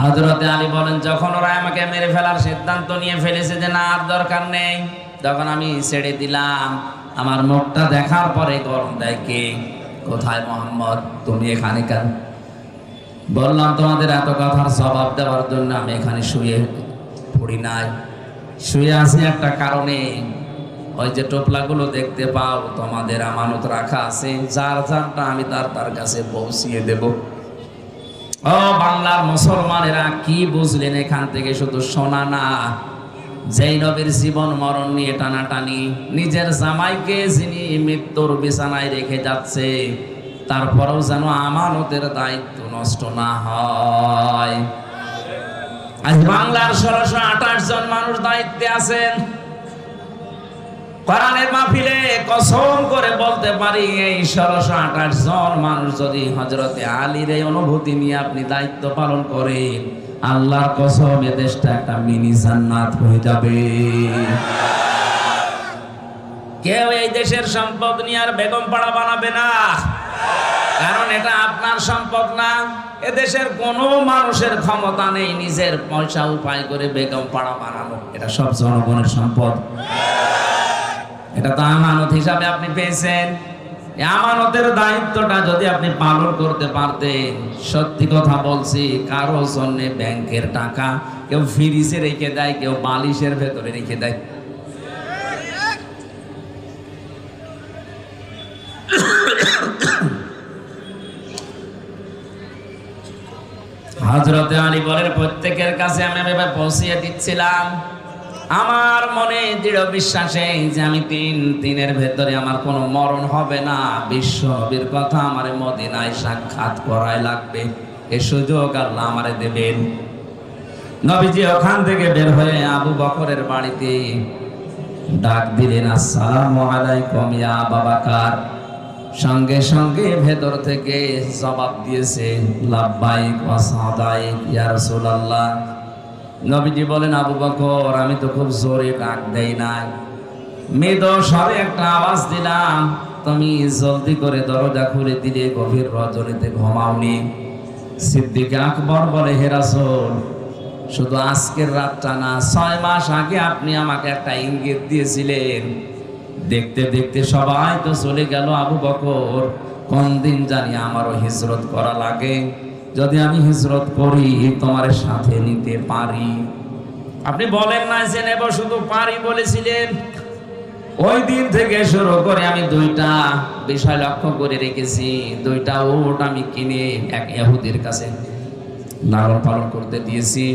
হযরতে আলী বলেন যখন ওরা আমাকে মেরে ফেলার সিদ্ধান্ত নিয়ে ফেলেছে যে না আর দরকার নেই, তখন আমি ছেড়ে দিলাম। আমার মুখটা দেখার পরে গরম দেয় কে? কোথায় মোহাম্মদ? তুমি এখানে কেন? বললাম তোমাদের এত কথার জবাব দেওয়ার জন্য আমি এখানে শুয়ে পড়ি নাই, শুয়ে আছি একটা কারণে। ওই যে টোপলাগুলো দেখতে পাও, তোমাদের আমানত রাখা আছে, যার যারটা আমি তার কাছে পৌঁছিয়ে দেব। ও বাংলার মুসলমানেরা, কি বুঝলেন এখান থেকে? শুধু শোনা না, যেই নবীর জীবন মরণ নিয়ে টানাটানি, নিজের জামাইকে যিনি মৃত্যুর বিছানায় রেখে যাচ্ছে, তারপরেও যেন আমানতের দায়িত্ব নষ্ট না হয়। আজ বাংলার 1628 জন মানুষ দায়িত্বে আছেন। কোরআনের মাহফিলে কসম করে বলতে পারি, এই 1628 জন মানুষ যদি হযরতে আলীর এই অনুভূতি নিয়ে আপনি দায়িত্ব পালন করেন, আল্লাহর কসম এ দেশটা একটা মিনি জান্নাত হয়ে যাবে। কেউ এই দেশের সম্পদ নিয়ে আর বেগম পাড়া বানাবে না, কারণ এটা আপনার সম্পদ না। এদেশের কোনো মানুষের ক্ষমতা নেই নিজের পয়সা উপায় করে বেগম পাড়া বানানো। এটা সব জনগণের সম্পদ। এটা তো আমানত হিসাবে আপনি পেয়েছেন। এই আমানতের দায়িত্বটা যদি আপনি পালন করতে পারতেন, সত্যি কথা বলছি, কারো জন্য ব্যাংকের টাকা কেউ ফ্রিজে রেখে দেয়, কেউ বালিশের ভেতরে রেখে দেয়। হযরতে আলী বলেন, প্রত্যেকের কাছে আমি এভাবে পৌঁছিয়ে দিচ্ছিলাম। আমার মনে দৃঢ় বিশ্বাসে যে আমি 3 দিনের ভেতরে আমার কোনো মরণ হবে না। বিশ্ব নবীর কথা আমারে মদিনায় সাক্ষাৎ করাই লাগবে, এই সুযোগ আল্লাহ আমারে দেবেন। নবীজি ওখান থেকে বের হয়ে আবু বকরের বাড়িতে ডাক দিলেন, আসসালামু আলাইকুম ইয়া আবু বকর। সঙ্গে সঙ্গে ভেতর থেকে জবাব দিয়েছে, লাব্বাইক ওয়া সাদাইক ইয়া রাসূলুল্লাহ। নবীজি বলেন, আবু বকর, আমি তো খুব জোরে ডাক দেই নাই, মৃদু স্বরে একটা আওয়াজ দিলাম, তুমি জলদি করে দরজা খুলে দিলে, গভীর রজনীতে ঘুমাওনি। সিদ্দিক আকবর বলে, হে রাসূল, শুধু আজকের রাতটা না, 6 মাস আগে আপনি আমাকে একটা ইঙ্গিত দিয়েছিলেন। দেখতে দেখতে সবাই তো চলে গেল আবু বকর, কোন দিন জানি আমারও হিজরত করা লাগে। যদি আমি হিজরত করি তোমার সাথে নিতে পারি। আপনি বলেন না যে নেব, শুধু পারি বলেছিলেন। ওই দিন থেকে শুরু করে আমি 2টা বিষয় লক্ষ্য করে রেখেছি। 2টা উট আমি কিনে এক ইহুদির কাছে লালন পালন করতে দিয়েছি।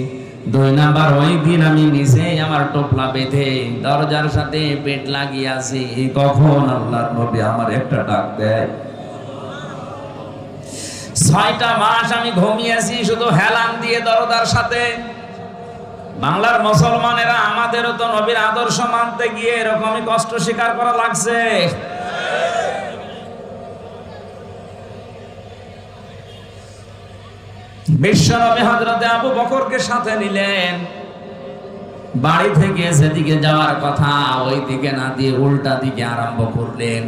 2 নাম্বার, ওই দিন আমি নিজে আমার টোপলা বেঁধে দরজার সাথে পেট লাগিয়ে আছি, কখন আল্লাহর নবী আমার একটা ডাক দেয়। 6টা মাস আমি ঘুমিয়েছি শুধু হেলান দিয়ে দরজার সাথে। বাংলার মুসলমানেরা, আমাদেরও তো নবীর আদর্শ মানতে গিয়ে এরকমই কষ্ট স্বীকার করা লাগছে। বিশ্বনবী হযরতে আবু বকরকে সাথে নিলেন। বাড়ি থেকে যেদিকে যাওয়ার কথা ওই দিকে না দিয়ে উল্টা দিকে আরম্ভ করলেন।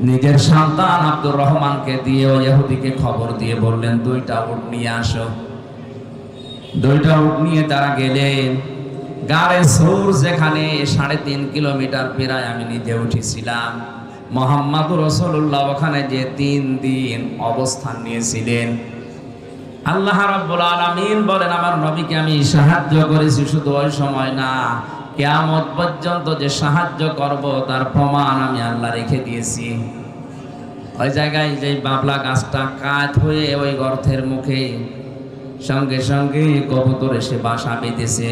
নিজের সন্তান আব্দুর রহমানকে দিয়ে ওই ইহুদিকে খবর দিয়ে বললেন, 2টা উট নিয়ে আসো। 2টা উট নিয়ে তারা গেলেন। গাড়ে সৌর, যেখানে 3.5 কিলোমিটার প্রায় আমি নিজে উঠেছিলাম। মুহাম্মদুর রাসূলুল্লাহ ওখানে যে 3 দিন অবস্থান নিয়েছিলেন। আল্লাহ রাব্বুল আলামিন বলেন, আমার নবীকে আমি সাহায্য করেছি, শুধু ওই সময় না, কিয়ামত পর্যন্ত যে সাহায্য করব তার প্রমাণ আমি আল্লাহ রেখে দিয়েছি। ওই জায়গায় যে বাবলা গাছটা কাঠ হয়ে ওই গর্তের মুখে সঙ্গে সঙ্গে কবুতর এসে বাসা বেঁধেছে,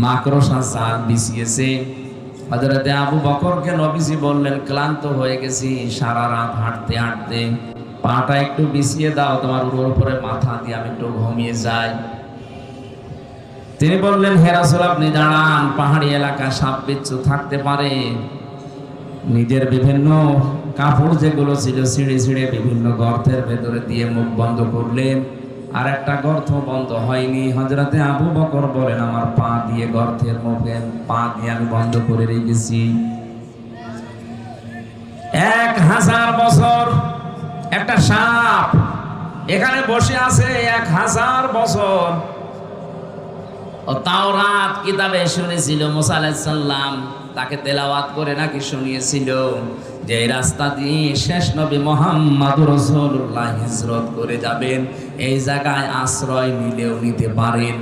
মাকড়সা জাল বিছিয়েছে। হযরতে আবু বকরকে নবীজি বললেন, ক্লান্ত হয়ে গেছি সারা রাত হাঁটতে হাঁটতে, পাটা একটু বিছিয়ে দাও, তোমার উপরে মাথা দিয়ে আমি একটু ঘুমিয়ে যাই। তিনি বললেন, হে রাসূল, আপনি দাঁড়ান, পাহাড়ি এলাকা সাপ বিচ্ছু থাকতে পারে। নিজের বিভিন্ন কাপড় যেগুলো ছিল ছিঁড়ে ছিঁড়ে বিভিন্ন গর্তের ভেতরে দিয়ে মুখ বন্ধ করলেন। আর একটা গর্ত বন্ধ হয়নি। হযরতে আবু বকর বলেন, আমার পা দিয়ে গর্তের মুখে পা দিয়ে আমি বন্ধ করে রেখেছি। 1000 বছর একটা সাপ এখানে বসে আছে, 1000 বছর। ও তাওরাত কিতাবে শুনেছিল, মুসা আলাইহিস সালাম তাকে তেলাওয়াত করে নাকি শুনিয়েছিল যে এই রাস্তা দিয়ে শেষ নবী মুহাম্মদুর রাসূলুল্লাহ হিজরত করে যাবেন, এই জায়গায় আশ্রয় নিলেও নিতে পারেন।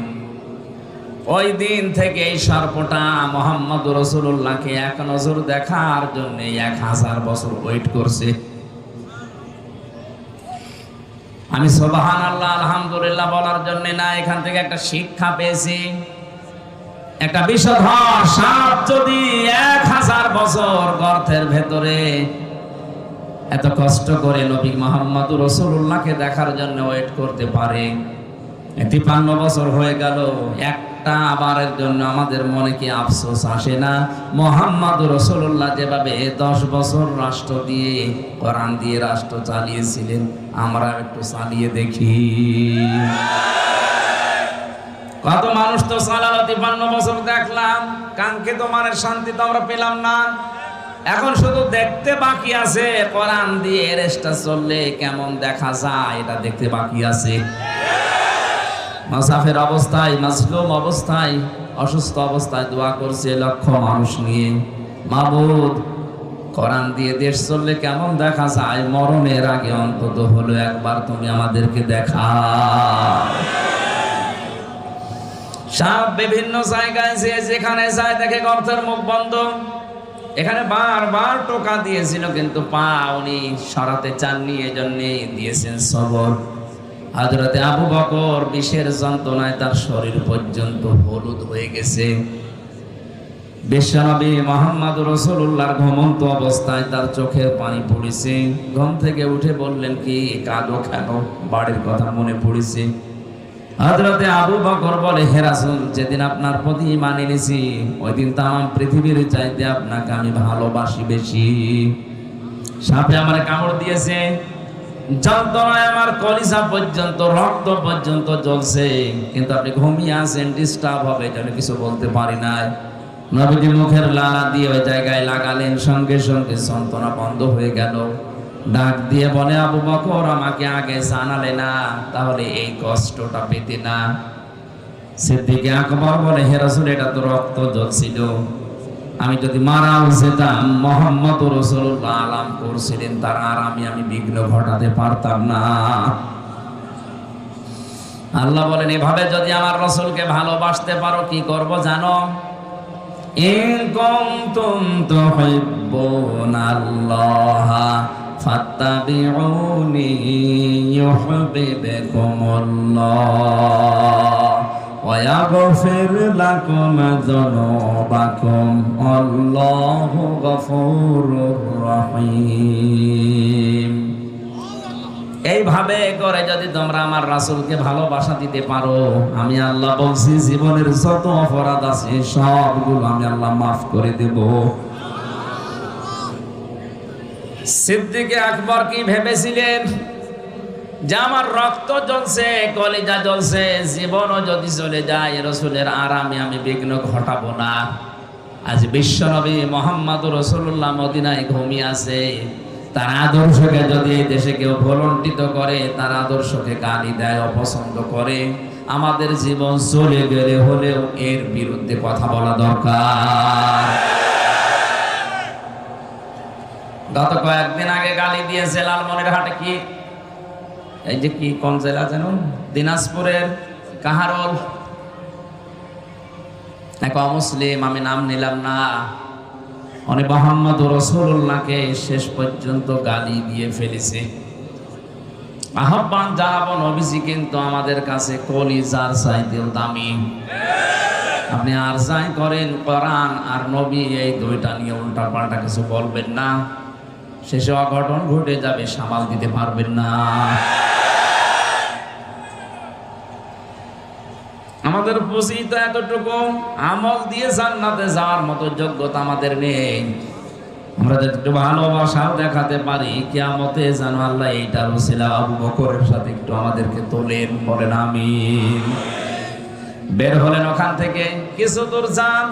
ওই দিন থেকে এই সর্পটা মুহাম্মদুর রাসূলুল্লাহকে এক নজর দেখার জন্য 1000 বছর ওয়েট করছে। আমি সুবহানাল্লাহ আলহামদুলিল্লাহ বলার জন্য না, এখান থেকে একটা শিক্ষা পেয়েছি। একটা বিষধর সাপ যদি 1000 বছর গর্তের ভেতরে এত কষ্ট করে নবী মুহাম্মদুর রাসূলুল্লাহকে দেখার জন্য ওয়েট করতে পারে, 53 বছর হয়ে গেল, একটা আবারের জন্য আমাদের মনে কি আফসোস আসে না? মুহাম্মদুর রাসূলুল্লাহ যেভাবে 10 বছর রাষ্ট্র দিয়ে কোরআন দিয়ে রাষ্ট্র চালিয়েছিলেন, আমরা একটু চালিয়ে দেখি। কত মানুষ তো চালালো, 53 বছর দেখলাম, কাঙ্ক্ষিত মানের শান্তি তো আমরা পেলাম না। এখন শুধু দেখতে বাকি আছে, কোরআন দিয়ে রেস্টা চললে কেমন দেখা যায় এটা দেখতে বাকি আছে। মুসাফির অবস্থায়, মাজলুম অবস্থায়, অসুস্থ অবস্থায় দোয়া করছে লক্ষ মানুষ নিয়ে, মাবুদ কোরআন দিয়ে দেশ চললে কেমন দেখা যায়, মরণের আগে অন্তত হলো একবার তুমি আমাদেরকে দেখা। সব বিভিন্ন জায়গায় যেখানে যায় দেখে গর্তের মুখ বন্ধ। এখানে বারবার টোকা দিয়েছিল কিন্তু পা উনি সরাতে চাননি, এজন্য দিয়েছেন সবর। হযরতে আবু বকর বিষের যন্ত্রণায় তার শরীর পর্যন্ত হলুদ হয়ে গেছে। বিশ্বনবী মুহাম্মদ রাসূলুল্লাহর ঘুমন্ত অবস্থায় তার চোখের পানি পড়েছে। ঘুম থেকে উঠে বললেন, কি কাঁদো কেন? বাড়ির কথা মনে পড়েছে। হযরতে আবু বকর বলে, হে রাসূল, যেদিন আপনার প্রতি ঈমান এনেছি ওই দিন তামাম পৃথিবীর চাইতে আপনাকে আমি ভালোবাসি বেশি। সাপে আমার কামড় দিয়েছে, যন্ত্রণায় আমার কলিজা পর্যন্ত, রক্ত পর্যন্ত জ্বলছে, কিন্তু আপনি ঘুমিয়ে আছেন, ডিস্টার্ব হবে যেন কিছু বলতে পারি নাই। নবীজি মুখের লালা দিয়ে ওই জায়গায় লাগালেন, সঙ্গে সঙ্গে যন্ত্রণা বন্ধ হয়ে গেল। ডাক দিয়ে বলে, আবু বকর আমাকে আগে জানালে না, তাহলে এই কষ্টটা পেতে না। সিদ্দিক আকবর বলে, হে রাসূল, এটা তো রক্ত জ্বলছিল, আমি যদি মারাও যেতাম, মুহাম্মদ রাসূলুল্লাহ আলাম করছিলেন তার আরামে আমি বিঘ্ন ঘটাতে পারতাম না। আল্লাহ বলেন, এভাবে যদি আমার রাসূলকে ভালোবাসতে পারো কি করব জানো? ইন কুনতুম তুহিব্বুনাল্লাহা ফাত্তাবিউনি ইউহিব্বুকুমুল্লাহ ওয়া ইয়াগফির লাকুম যুনুবাকুম আল্লাহু গফুরুর রহিম। এইভাবে করে যদি তোমরা আমার রাসূলকে ভালোবাসা দিতে পারো, আমি আল্লাহ বলছি জীবনের যত অপরাধ আছে সবগুলো আমি আল্লাহ মাফ করে দেব। সিদ্দিক আকবর কি ভেবেছিলেন যে আমার রক্ত জ্বলছে, কলিজা জ্বলছে, জীবনও যদি চলে যায় রাসূলের আরামে আমি বিঘ্ন ঘটাবো না। আজ বিশ্বনবী মুহাম্মদ রাসূলুল্লাহ মদিনায় ঘুমিয়ে আছে, তার আদর্শকে যদি এই দেশে কেউ ভুলণ্ঠিত করে, তার আদর্শকে গালি দেয়, অপছন্দ করে, আমাদের জীবন চলে গেলে হলেও এর বিরুদ্ধে কথা বলা দরকার। গত কয়েকদিন আগে গালি দিয়েছে লালমনিরহাটে, কি এই যে কি কোন জেলা যেন, দিনাজপুরের কাহারোল এক অমুসলিম, আমি নাম নিলাম না, উনি মুহাম্মদ রাসূলুল্লাহকে শেষ পর্যন্ত গালি দিয়ে ফেলেছে। আহ্বান জানাবো, নবীজি কিন্তু আমাদের কাছে কলিজার চাইতেও দামি। আপনি আর যাই করেন, কোরআন আর নবী এই দুইটা নিয়ে উল্টা পাল্টা কিছু বলবেন না, শেষে অঘটন ঘটে যাবে, সামাল দিতে পারবেন না। আমাদের পুঁজি তো এতটুকু, আমল দিয়ে জান্নাতে যাওয়ার মতো যোগ্যতা আমাদের নেই। আমরা যদি একটু ভালোবাসাও দেখাতে পারি, কিয়ামতে যেন আল্লাহ এইটার ওসিলা আবু বকরের সাথে একটু আমাদেরকে তোলেন, বলেন আমিন। বের হলেন ওখান থেকে, কিছু দূর যান,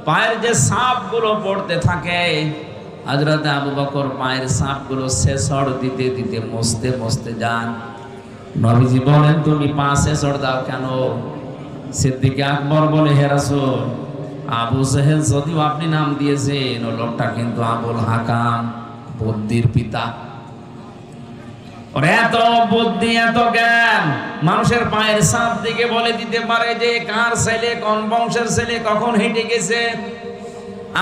পায়ের যে ছাপগুলো পড়তে থাকে, হযরত আবু বকর পায়ের ছাপগুলো ছেঁচড় দিতে দিতে মুছতে মুছতে যান। নবীজি বলেন, তুমি পা ছেঁচড় দাও কেন? সিদ্দিক আকবর বলে, হে রাসূল, আবু জেহেল যদিও আপনি নাম দিয়েছেন, ও লোকটা কিন্তু আবুল হাকাম, বুদ্ধির পিতা। ওর এত বুদ্ধি, এত জ্ঞান, মানুষের পায়ের ছাপ দিকে বলে দিতে পারে যে কার ছেলে, কোন বংশের ছেলে, কখন হেঁটে গেছে।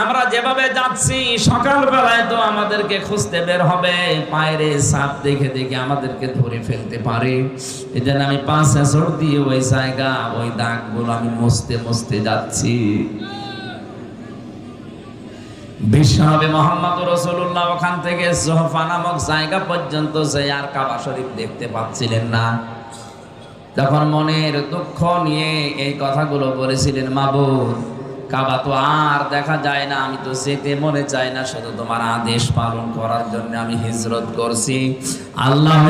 আমরা যেভাবে যাচ্ছি সকালবেলায় তো আমাদেরকে খুঁজতে বের হবে, পায়ের ছাপ দেখে দেখে আমাদেরকে ধরে ফেলতে পারে। এই জন্য আমি পা ছেঁচড় দিয়ে ওই জায়গা, ওই দাগগুলো আমি মুছতে মুছতে যাচ্ছি। বিশ্বনবী মুহাম্মদ রাসূলুল্লাহ ওখান থেকে জোহফা নামক জায়গা পর্যন্ত যে আর কাবা শরীফ দেখতে পাচ্ছিলেন না। তখন মনের দুঃখ নিয়ে এই কথাগুলো বলেছিলেন, মাবুদ, কাবা তো আর দেখা যায় না, আমি তো যেতে মনে চাই না, শুধু তোমার আদেশ পালন করার জন্য আমি হিজরত করছি। আল্লাহ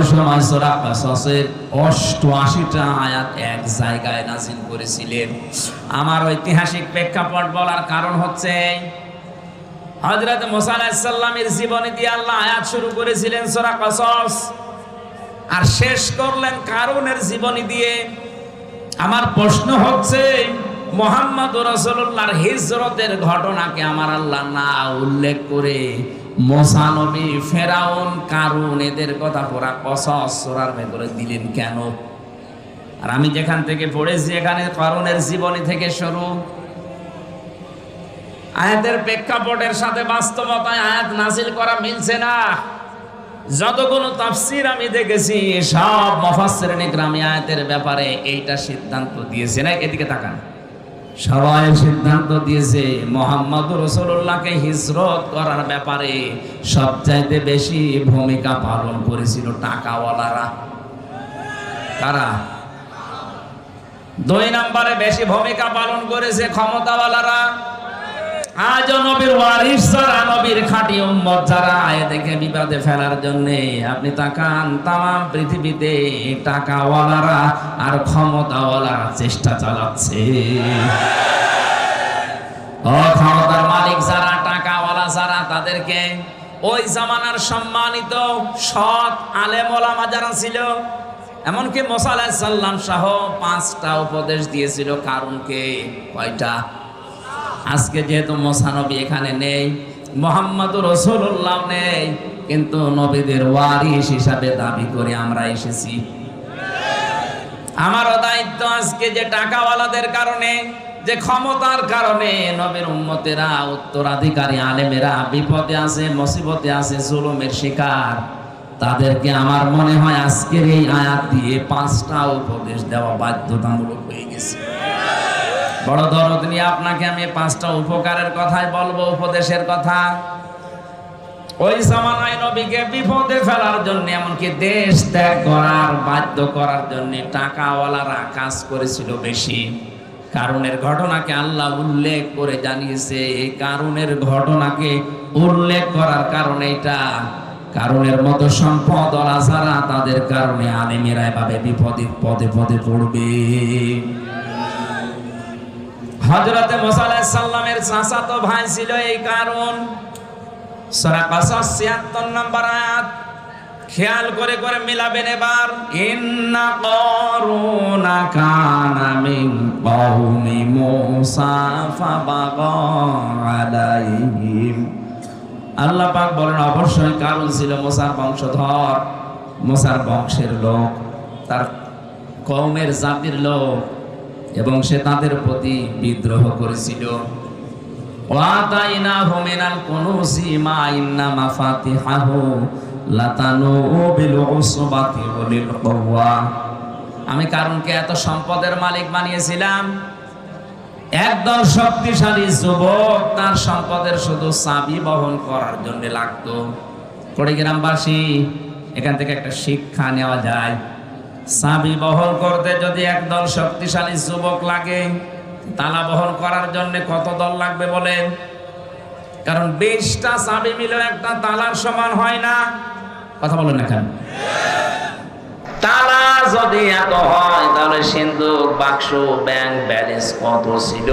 সূরা কাসাসের 88টা আয়াত এক জায়গায় নাযিল করেছিলেন। আমার ঐতিহাসিক প্রেক্ষাপট বলার কারণ হচ্ছে হযরত মুসা আলাইহিস সালামের জীবনী দিয়ে আল্লাহ আয়াত শুরু করেছিলেন সূরা কসস, আর শেষ করলেন কারুনের জীবনী দিয়ে। আমার প্রশ্ন হচ্ছে, মুহাম্মদুর রাসূলুল্লাহর হিজরতের ঘটনাকে আমার আল্লাহ না উল্লেখ করে মুসা নবী, ফেরাউন, কারুন এদের কথা পুরা কসস সূরার ভেতরে দিলেন কেন? আর আমি যেখান থেকে পড়েছি এখানে কারুনের জীবনী থেকে শুরু। আয়াতের প্রেক্ষাপটের সাথে বাস্তবতায় আয়াত নাযিল করা মিলছে না। যতগুলো তাফসীর আমি দেখেছি সব মুফাসসিরিন ইকরাম আয়াতের ব্যাপারে এইটা সিদ্ধান্ত দিয়েছে না, এদিকে তাকান, সবাই সিদ্ধান্ত দিয়েছে মুহাম্মদুর রাসূলুল্লাহকে হিজরত করার ব্যাপারে সবচাইতে বেশি ভূমিকা পালন করেছিল টাকাওয়ালারা। কারা? 2 নম্বরে বেশি ভূমিকা পালন করেছে ক্ষমতাওয়ালারা। আজ নবীর ওয়ারিস যারা, নবীর খাঁটি উম্মত যারা, এদেরকে বিপদে ফেলার জন্য আপনি তাকান, তামাম পৃথিবীতে টাকাওয়ালারা আর ক্ষমতাওয়ালারা চেষ্টা চালাচ্ছে। ক্ষমতার মালিক যারা, টাকাওয়ালা যারা, তাদেরকে ওই জামানার সম্মানিত সৎ আলেম ওলামা যারা ছিল, এমনকি মুসা আলাইহিস সালাম সহ 5টা উপদেশ দিয়েছিল কারুনকে। কয়টা? আজকে যেহেতু মুসা নবী এখানে নেই, মুহাম্মদুর রাসূলুল্লাহ নেই, কিন্তু নবীদের ওয়ারিস হিসাবে দাবি করে আমরা এসেছি। আমারও দায়িত্ব আজকে যে টাকাওয়ালাদের কারণে, যে ক্ষমতার কারণে নবীর উম্মতেরা, উত্তরাধিকারী আলেমেরা বিপদে আছে, মুসিবতে আছে, জুলুমের শিকার, তাদেরকে আমার মনে হয় আজকের এই আয়াত দিয়ে 5টা উপদেশ দেওয়া বাধ্যতামূলক হয়ে গেছে। বড় দরদ নিয়ে আপনাকে আমি 5টা উপকারের কথাই বলবো, উপদেশের কথা। ওই জামানায় নবীকে বিপদে ফেলার জন্য, এমনকি দেশ ত্যাগ করার বাধ্য করার জন্য টাকাওয়ালারা কাজ করেছিল বেশি। কারুনের ঘটনাকে আল্লাহ উল্লেখ করে জানিয়েছে। এই কারুনের ঘটনাকে উল্লেখ করার কারণে এটা, কারুনের মতো সম্পদওয়ালা যারা, তাদের কারণে আলেমেরা এভাবে বিপদে পদে পদে পড়বে। হযরতে মুসা আলাইহিস সালামের চাচাতো ভাই ছিল এই কারুন। সূরা কসস ৭৬ নম্বর আয়াত খেয়াল করে করে মিলাবেন এবার। ইন্না কারুনা কানা মিন কওমি মুসা ফাবাগা আলাইহিম। আল্লাহ পাক বলেন, অবশ্যই কারুন ছিল মুসার বংশধর, মুসার বংশের লোক, তার কওমের জাতির লোক, এবং সে তাদের প্রতি বিদ্রোহ করেছিল। ওয়াতাইনাহু মিনাল কুনুজি মা ইন্না মাফাতিহাহু লাতানু বিল উসবাতি ওয়ালিল কুওয়া। আমি কারুনকে এত সম্পদের মালিক বানিয়েছিলাম, একদল শক্তিশালী যুবক তার সম্পদের শুধু চাবি বহন করার জন্য লাগতো। কুড়িগ্রামবাসী, এখান থেকে একটা শিক্ষা নেওয়া যায়। চাবি বহন করতে যদি একদল শক্তিশালী যুবক লাগে, তালা বহন করার জন্য কত দল লাগবে বলেন? কারণ 20টা চাবি মিলে একটা তালার সমান হয় না। কথা বলেন না কেন? তালা যদি এত হয়, তাহলে সিন্ধুক, বাক্স, ব্যাংক ব্যালেন্স কত ছিল,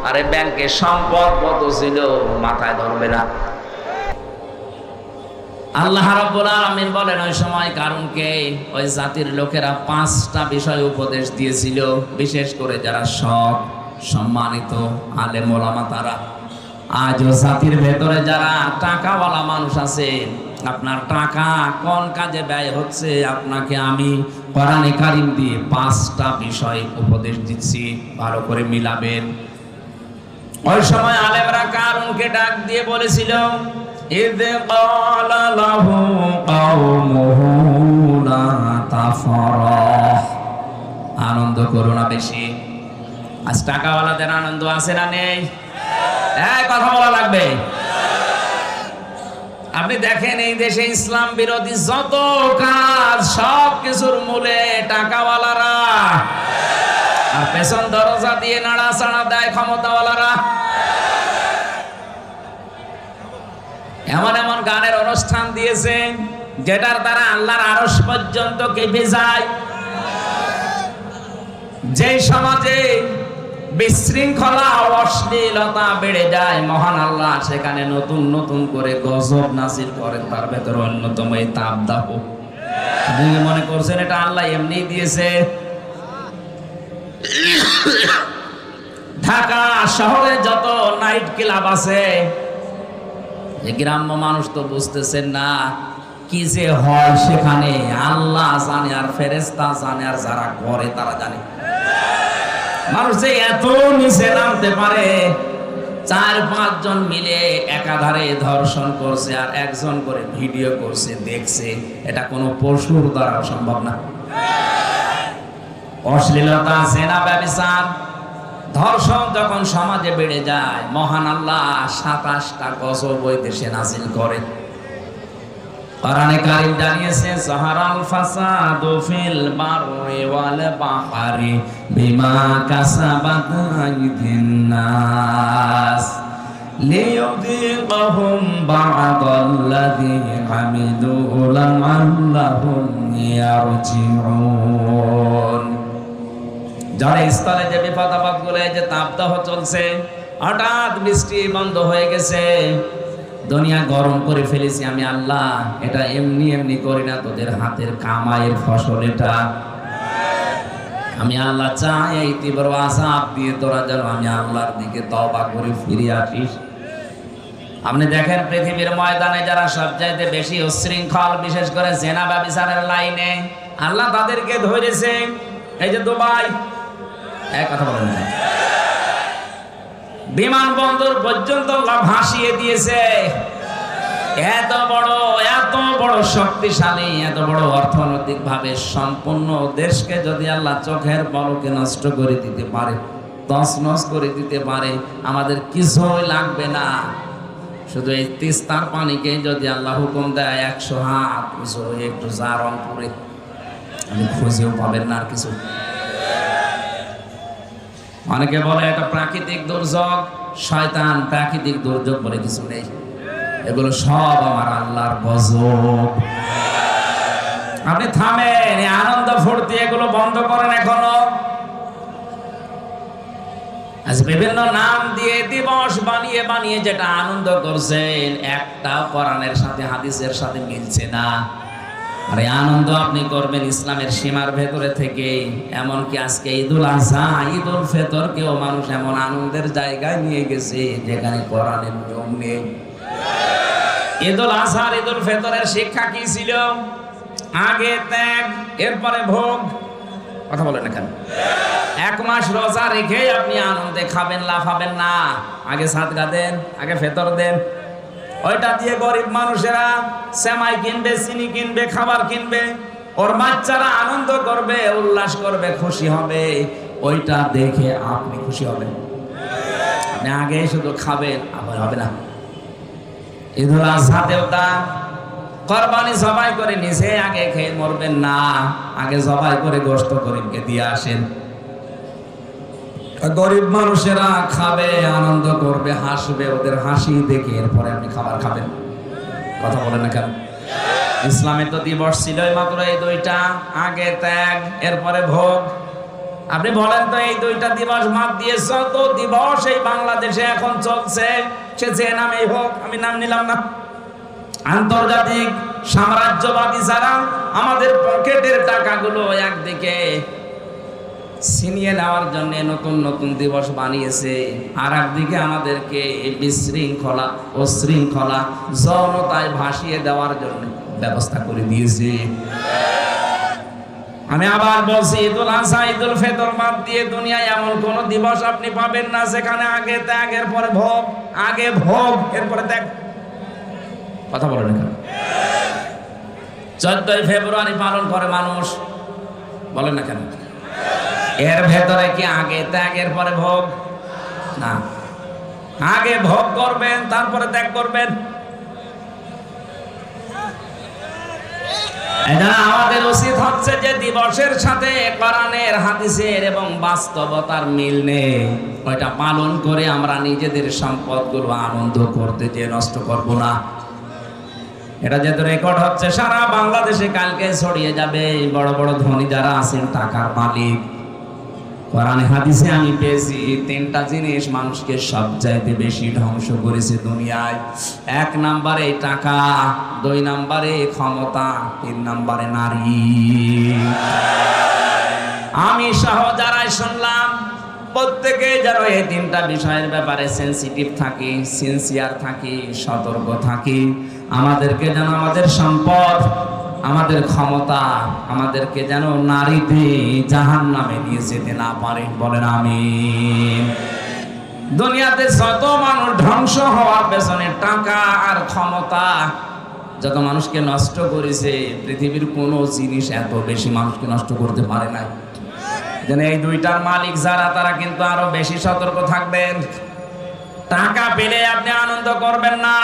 আরে ব্যাংকে সম্পদ কত ছিল, মাথায় ধরবে না। আল্লাহ রাব্বুল আলামিন বলেন, ওই সময় কারুনকে ওই জাতির লোকেরা 5টা বিষয় উপদেশ দিয়েছিল, বিশেষ করে যারা সৎ সম্মানিত আলেম ওলামা তারা। আজও জাতির ভেতরে যারা টাকাওয়ালা মানুষ আছেন, আপনার টাকা কোন কাজে ব্যয় হচ্ছে, আপনাকে আমি কোরআনে কারীম দিয়ে 5টা বিষয় উপদেশ দিচ্ছি, ভালো করে মিলাবেন। ওই সময় আলেমরা কারুনকে ডাক দিয়ে বলেছিল, ইদ ক্বালা লাহু কওমুহু লা তাফরাহ। আনন্দ করো না বেশি। আজ টাকাওয়ালাদের আনন্দ আছে না নেই? কথা বলা লাগবে। আপনি দেখেন, এই দেশে ইসলাম বিরোধী যত কাজ, সব কিছুর মূলে টাকাওয়ালারা, আর পেছন দরজা দিয়ে নাড়াচাড়া দেয় ক্ষমতাওয়ালারা। এমন এমন গানের অনুষ্ঠান দিয়েছে যেটার দ্বারা আল্লাহর আরশ পর্যন্ত কেঁপে যায়। যে সমাজে বিশৃঙ্খলা অশ্লীলতা বেড়ে যায়, মহান আল্লাহ সেখানে নতুন নতুন করে গজব নাজিল করেন। তার ভেতরে অন্যতম এই তাপদাহ। আপনি মনে করছেন এটা আল্লাহ এমনি দিয়েছে? ঢাকা শহরে যত নাইট ক্লাব আছে, গ্রাম্য মানুষ তো বুঝতেছেন না কি যে হয় সেখানে। আল্লাহ জানে, আর ফেরেশতা জানে, আর যারা করে তারা জানে। মানুষ যে এত নিচে নামতে পারে, 4-5 জন মিলে একাধারে ধর্ষণ করছে আর একজন করে ভিডিও করছে, দেখছে। এটা কোনো পশুর দ্বারা সম্ভব না। অশ্লীলতা, জেনা, ব্যভিচার, ধর্ষণ যখন সমাজে বেড়ে যায়, মহান আল্লাহ 27টা গজব ওই দেশে নাজিল করে। কোরআনে কারীম জানিয়েছে, যাহারাল ফাসাদু ফিল বাররি ওয়াল বাহরি বিমা কাসাবাত আইদিন নাস লিয়ুযীকাহুম বা'দাল্লাযী আমিলু লা'আল্লাহুম ইয়ারজিউন। যারা স্থলে যে বিপদ আপদগুলো, যে তাপদাহ চলছে, হঠাৎ বৃষ্টি বন্ধ হয়ে গেছে, দুনিয়া গরম করে ফেলেছি, আমি আল্লাহ এটা এমনি এমনি করি না, তোদের হাতের কামাইয়ের ফসল এটা। আমি আল্লাহ চাই এই তীব্র আযাব দিয়ে তোরা যেন আমি আল্লাহর দিকে তওবা করে ফিরে আসিস। আপনি দেখেন পৃথিবীর ময়দানে যারা সবচাইতে বেশি উচ্ছৃঙ্খল, বিশেষ করে জেনা ব্যভিচারের লাইনে, আল্লাহ তাদেরকে ধরেছে। এই যে দুবাই, এক কথা বলেন না, বিমানবন্দর পর্যন্ত ভাসিয়ে দিয়েছে। এত বড় শক্তিশালী, এত বড় অর্থনৈতিক ভাবে সম্পন্ন দেশকে যদি আল্লাহ চোখের পলকে নষ্ট করে দিতে পারে, তছনছ করে দিতে পারে, আমাদের কিছুই লাগবে না। শুধু এই তিস্তার পানিকে যদি আল্লাহ হুকুম দেয় 100 হাত উঁচু একটু জারণ করে, আমি খুঁজেও পাবেন না আর কিছু। অনেকে বলে এটা প্রাকৃতিক দুর্যোগ, শয়তান। প্রাকৃতিক দুর্যোগ বলে কিছু নেই, এগুলো সব আমার আল্লাহর গজব। আপনি থামেন, আনন্দ ফুর্তি এগুলো বন্ধ করেন এখনো। আজ বিভিন্ন নাম দিয়ে দিবস বানিয়ে বানিয়ে যেটা আনন্দ করছেন, একটা কোরআনের সাথে হাদিসের সাথে মিলছে না। আর এই আনন্দ আপনি করবেন ইসলামের সীমার ভেতরে থেকে। এমনকি আজকে ঈদুল আজহা, ঈদুল ফিতরকেও মানুষ এমন আনন্দের জায়গায় নিয়ে গেছে যেখানে কোরআনের নিয়ম নেই। ঈদুল আজহা, ঈদুল ফিতরের শিক্ষা কি ছিল? আগে ত্যাগ, এরপরে ভোগ। কথা বলেন না কেন? 1 মাস রোজা রেখে আপনি আনন্দে খাবেন, লাফাবেন না। আগে সাদকা দেন, আগে ফিতর দেন। ওইটা দিয়ে গরিব মানুষেরা সেমাই কিনবে, চিনি কিনবে, খাবার কিনবে, ওর বাচ্চারা আনন্দ করবে, উল্লাস করবে, খুশি হবে। ওইটা দেখে আপনি খুশি হবেন। আপনি আগে শুধু খাবেন, আবার হবে না। ঈদুল আজহাতেও তা কোরবানি জবাই করে নিজে আগে খেয়ে মরবেন না, আগে জবাই করে গোশত গরিবকে দিয়ে আসেন। গরিব মানুষেরা খাবে, আনন্দ করবে, হাসবে, ওদের হাসি দেখে এরপরে আপনি খাবার খাবেন। কথা বলেন না কেন? ইসলামে তো দিবস ছিল মাত্র এই 2টা, আগে ত্যাগ, এরপরে ভোগ। আপনি বলেন তো এই 2টা দিবস বাদ দিয়ে যত দিবস এই বাংলাদেশে এখন চলছে, সে যে নামেই হোক, আমি নাম নিলাম না, আন্তর্জাতিক সাম্রাজ্যবাদী যারা আমাদের পকেটের টাকাগুলো একদিকে ছিনিয়ে নেওয়ার জন্য নতুন নতুন দিবস বানিয়েছে, আর একদিকে আমাদেরকে বিশৃঙ্খলা ও শৃঙ্খলা যৌনতায় ভাসিয়ে দেওয়ার জন্য ব্যবস্থা করে দিয়েছে। আমি আবার বলছি, ঈদুল আজহা, ঈদুল ফিতর বাদ দিয়ে দুনিয়ায় এমন কোন দিবস আপনি পাবেন না যেখানে আগে ত্যাগ, এরপরে ভোগ, আগে ভোগ, এরপরে ত্যাগ। কথা বলেন না? 14ই ফেব্রুয়ারি পালন করে মানুষ, বলেন না কেন? এর ভেতরে কি আগে ত্যাগ, এরপরে ভোগ? না, আগে ভোগ করবেন, তারপরে ত্যাগ করবেন। এটা আমাদের উচিত হচ্ছে যে দিবসের সাথে কোরআনের, হাদিসের এবং বাস্তবতার মিল নেই, ওইটা পালন করে আমরা নিজেদের সম্পদগুলো আনন্দ করতে যে নষ্ট করব না। এটা যেহেতু রেকর্ড হচ্ছে সারা বাংলাদেশে, কালকে ছড়িয়ে যাবে। বড় বড় ধনী যারা আছেন, টাকার মালিক, কোরআনে হাদিসে আমি পেয়েছি তিনটা জিনিস মানুষকে সবচাইতে বেশি ধ্বংস করেছে দুনিয়ায়। 1 নম্বরে টাকা, 2 নম্বরে ক্ষমতা, 3 নম্বরে নারী। আমি সহ যারাই শুনলাম প্রত্যেকে যেন এই তিনটা বিষয়ের ব্যাপারে সেন্সিটিভ থাকি, সিনসিয়ার থাকি, সতর্ক থাকি। আমাদেরকে যেন আমাদের সম্পদ, আমাদের ক্ষমতা, আমাদেরকে যেন নারীতে জাহান্নামে নিয়ে যেতে না পারে। বলেন আমিন। দুনিয়াতে যত মানুষ ধ্বংস হওয়ার পেছনে টাকা আর ক্ষমতা যত মানুষকে নষ্ট করেছে, পৃথিবীর কোনো জিনিস এত বেশি মানুষকে নষ্ট করতে পারে না। যেন এই দুইটার মালিক যারা, তারা কিন্তু আরো বেশি সতর্ক থাকবেন। টাকা পেলে আপনি আনন্দ করবেন না।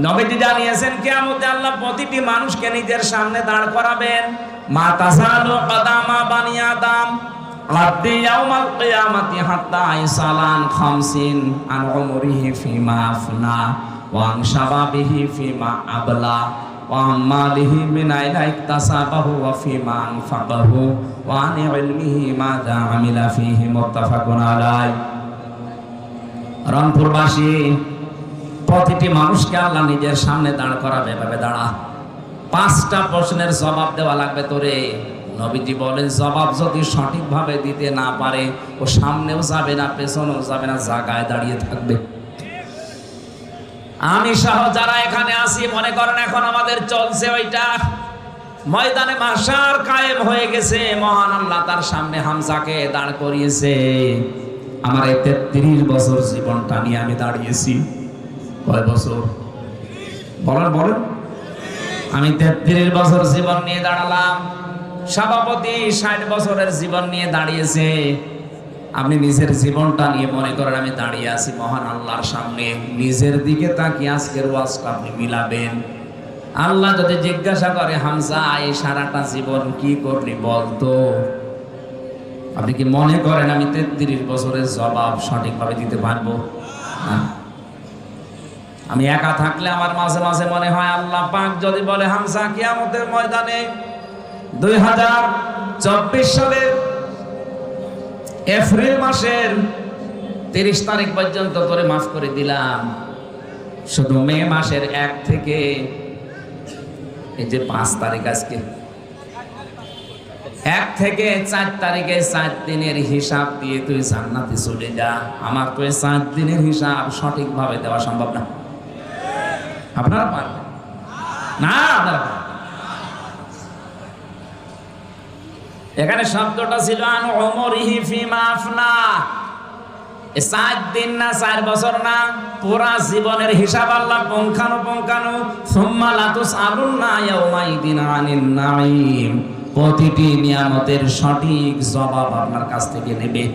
নবীজি জানিয়েছেন কিয়ামতে আল্লাহ প্রতিটি মানুষকে নিজের সামনে দাঁড় করাবেন। মা তাসালু কাদামা বানি আদম আদি ইয়াউমাল কিয়ামাতি হাত্তা ইসালান 50 আন উমরিহি ফিমা আফনা ওয়া আন শাবাবিহি ফিমা আবলা ওয়া আমালিহি মিন আইনা ইকতাসাবাহু ওয়া ফিমা আনফাকাহু ওয়া আন ইলমিহি মাযা আমিলা ফিহি মুত্তাফাকুন আলাইহি। রংপুরবাসী, প্রতিটি মানুষকে আল্লাহ নিজের সামনে দাঁড় করাবে। এভাবে দাঁড়া, 5টা প্রশ্নের জবাব দেওয়া লাগবে তোরে। নবীজি বলেন জবাব যদি সঠিকভাবে দিতে না পারে, ও সামনেও যাবে না, পেছনেও যাবে না, জায়গায় দাঁড়িয়ে থাকবে। আমি সহ যারা এখানে আছি মনে করেন এখন আমাদের চলছে ওইটা। ময়দানে মাহশার কায়েম হয়ে গেছে, মহান আল্লাহ তার সামনে হামজাকে দাঁড় করিয়েছে। আমার এই 33 বছর জীবনটা নিয়ে আমি দাঁড়িয়েছি। কয় বছর বলেন বলেন? আমি 33 বছর জীবন নিয়ে দাঁড়ালাম। সভাপতি 60 বছরের জীবন নিয়ে দাঁড়িয়েছে। আপনি নিজের জীবনটা নিয়ে মনে করেন আমি দাঁড়িয়ে আছি মহান আল্লাহর সামনে। নিজের দিকে তাকিয়ে আজকের ওয়াজটা আপনি মিলাবেন। আল্লাহ যদি জিজ্ঞাসা করে হামজা এই সারাটা জীবন কি করলি বলতো, আপনি কি মনে করেন আমি 33 বছরের জবাব সঠিকভাবে দিতে পারবো? না। আমি একা থাকলে আমার মাঝে মাঝে মনে হয় আল্লাহ পাক যদি বলে হামজা কিয়ামতের ময়দানে 2024 সালের এপ্রিল মাসের 30 তারিখ পর্যন্ত করে মাফ করে দিলাম, শুধু মে মাসের 1 থেকে এই যে 5 তারিখ, আজকে 1 থেকে 4 তারিখে 4 দিনের হিসাব দিয়ে তুই জান্নাতে চলে যা। আমার তো 4 দিনের হিসাব সঠিকভাবে দেওয়া সম্ভব না। আপনারা পারবেন না? আপনারা এখানে শব্দটা ছিল আন উমরিহি ফিমা আফনা। 4 দিন না 4 বছর না, পুরা জীবনের হিসাব আল্লাহ পুঙ্খানুপুঙ্খানু। সুম্মা লাতুসআলুন্না ইয়াউমাইদিন আনিন নাঈম। প্রতিটি নিয়ামতের সঠিক জবাব আপনার কাছ থেকে নেবে।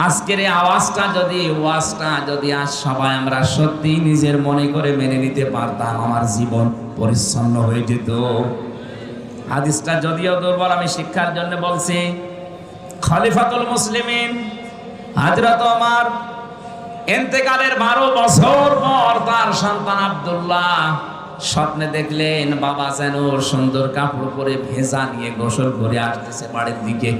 আজকের এই আওয়াজটা যদি, ওয়াজটা যদি আজ সবাই আমরা সত্যি নিজের মনে করে মেনে নিতে পারতাম, আমার জীবন পরিচ্ছন্ন হয়ে যেত। হাদিসটা যদিও দুর্বল, আমি শিক্ষার জন্য বলছি। খলিফাতুল মুসলিমিন হযরত ওমর ইন্তেকালের 12 বছর পর তার সন্তান আব্দুল্লাহ স্বপ্নে দেখলেন বাবা যেন সুন্দর কাপড় পরে ভেজা নিয়ে গোসল করে আসতেছে বাড়ির দিকে।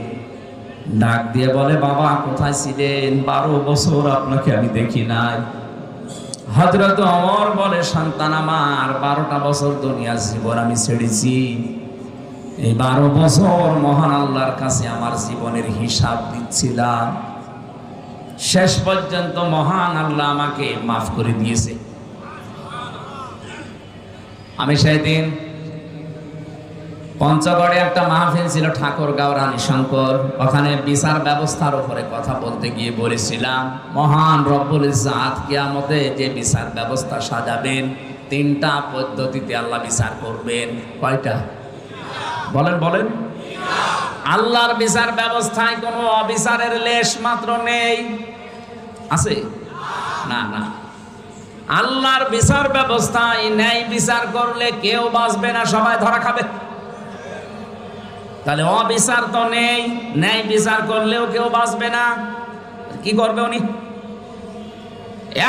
ডাক দিয়ে বলে, বাবা কোথায় ছিলেন? 12 বছর আপনাকে আমি দেখি নাই। হযরত ওমর বলে, সন্তান আমার, 12টা বছর দুনিয়ার জীবন আমি ছেড়েছি। এই 12 বছর মহান আল্লাহর কাছে আমার জীবনের হিসাব দিচ্ছিলাম। শেষ পর্যন্ত মহান আল্লাহ আমাকে মাফ করে দিয়েছে। আমি সেদিন পঞ্চগড়ে একটা মাহফিল ছিল, ঠাকুরগাঁও রানী শঙ্কর। ওখানে বিচার ব্যবস্থার উপরে কথা বলতে গিয়ে বলেছিলাম, মহান রব্বুল ইজ্জাত কিয়ামতে যে বিচার ব্যবস্থা সাজাবেন, 3টা পদ্ধতিতে আল্লাহ বিচার করবেন। কয়টা বলেন বলেন? আল্লাহর বিচার ব্যবস্থায় কোনো অবিচারের লেশ মাত্র নেই। আছে? না না। আল্লাহর বিচার ব্যবস্থায় ন্যায় বিচার করলে কেউ বাঁচবে না, সবাই ধরা খাবে। তাহলে অবিচার তো নেই, ন্যায় বিচার করলেও কেউ বাঁচবে না। কি করবে উনি?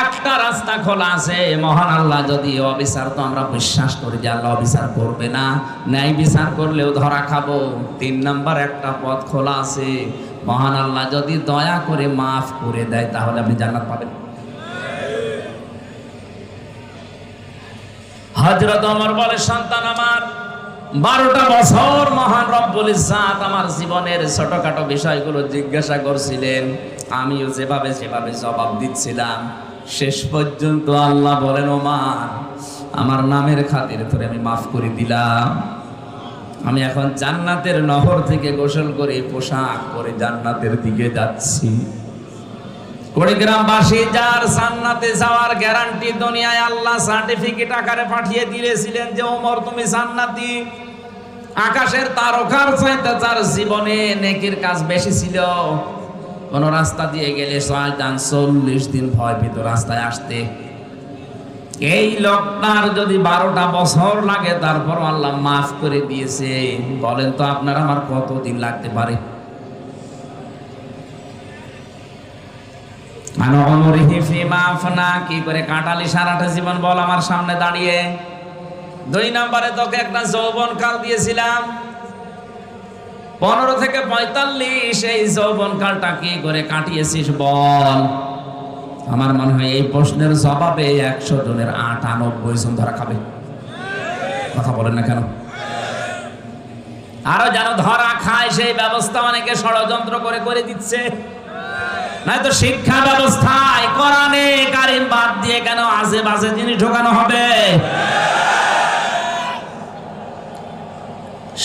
একটা রাস্তা খোলা আছে, মহান আল্লাহ যদি অবিচার, তো আমরা বিশ্বাস করি যে আল্লাহ অবিচার করবে না, ন্যায় বিচার করলেও ধরা খাবো। 3 নাম্বার একটা পথ খোলা আছে, মহান আল্লাহ যদি দয়া করে মাফ করে দেয় তাহলে আপনি জান্নাত পাবেন। হযরত ওমর বলে, সন্তান আমার 12টা বছর মহান রব্বুল ইজ্জাত আমার জীবনের ছোটখাটো বিষয়গুলো জিজ্ঞাসা করছিলেন, আমিও যেভাবে জবাব দিচ্ছিলাম। শেষ পর্যন্ত আল্লাহ বলেন, ওমর আমার নামের খাতিরে তোরে আমি মাফ করে দিলাম। আমি এখন জান্নাতের নহর থেকে গোসল করে পোশাক পরে জান্নাতের দিকে যাচ্ছি। কুড়িগ্রামবাসী যার জান্নাতে যাওয়ার গ্যারান্টি দুনিয়ায় আল্লাহ সার্টিফিকেট আকারে পাঠিয়ে দিয়েছিলেন যে ওমর তুমি জান্নাতি। আকাশের তারকার চাইতে যার জীবনে নেকির কাজ বেশি ছিল, কোন রাস্তা দিয়ে গেলে 40 দিন ভয় পেত রাস্তায় আসতে। এই লোকটার যদি 12টা বছর লাগে তারপর আল্লাহ মাফ করে দিয়েছে। বলেন তো আপনার আমার কতদিন লাগতে পারে? কি করে কাটালি সারাটা জীবন বল আমার সামনে দাঁড়িয়ে। 2 নম্বরে তোকে একটা যৌবন কাল দিয়েছিলাম 15 থেকে 45, এই যৌবন কালটা কি করে কাটিয়েছিস বল। আমার মনে হয় এই প্রশ্নের জবাবে 100 জনের 98 জন ধরা খাবে। কথা বলেন না কেন? আরো যেন ধরা খায় সেই ব্যবস্থা অনেকে ষড়যন্ত্র করে দিচ্ছে। নয়তো শিক্ষা ব্যবস্থায় কোরআনে কারিম বাদ দিয়ে কেন আজে বাজে জিনিস ঢোকানো হবে?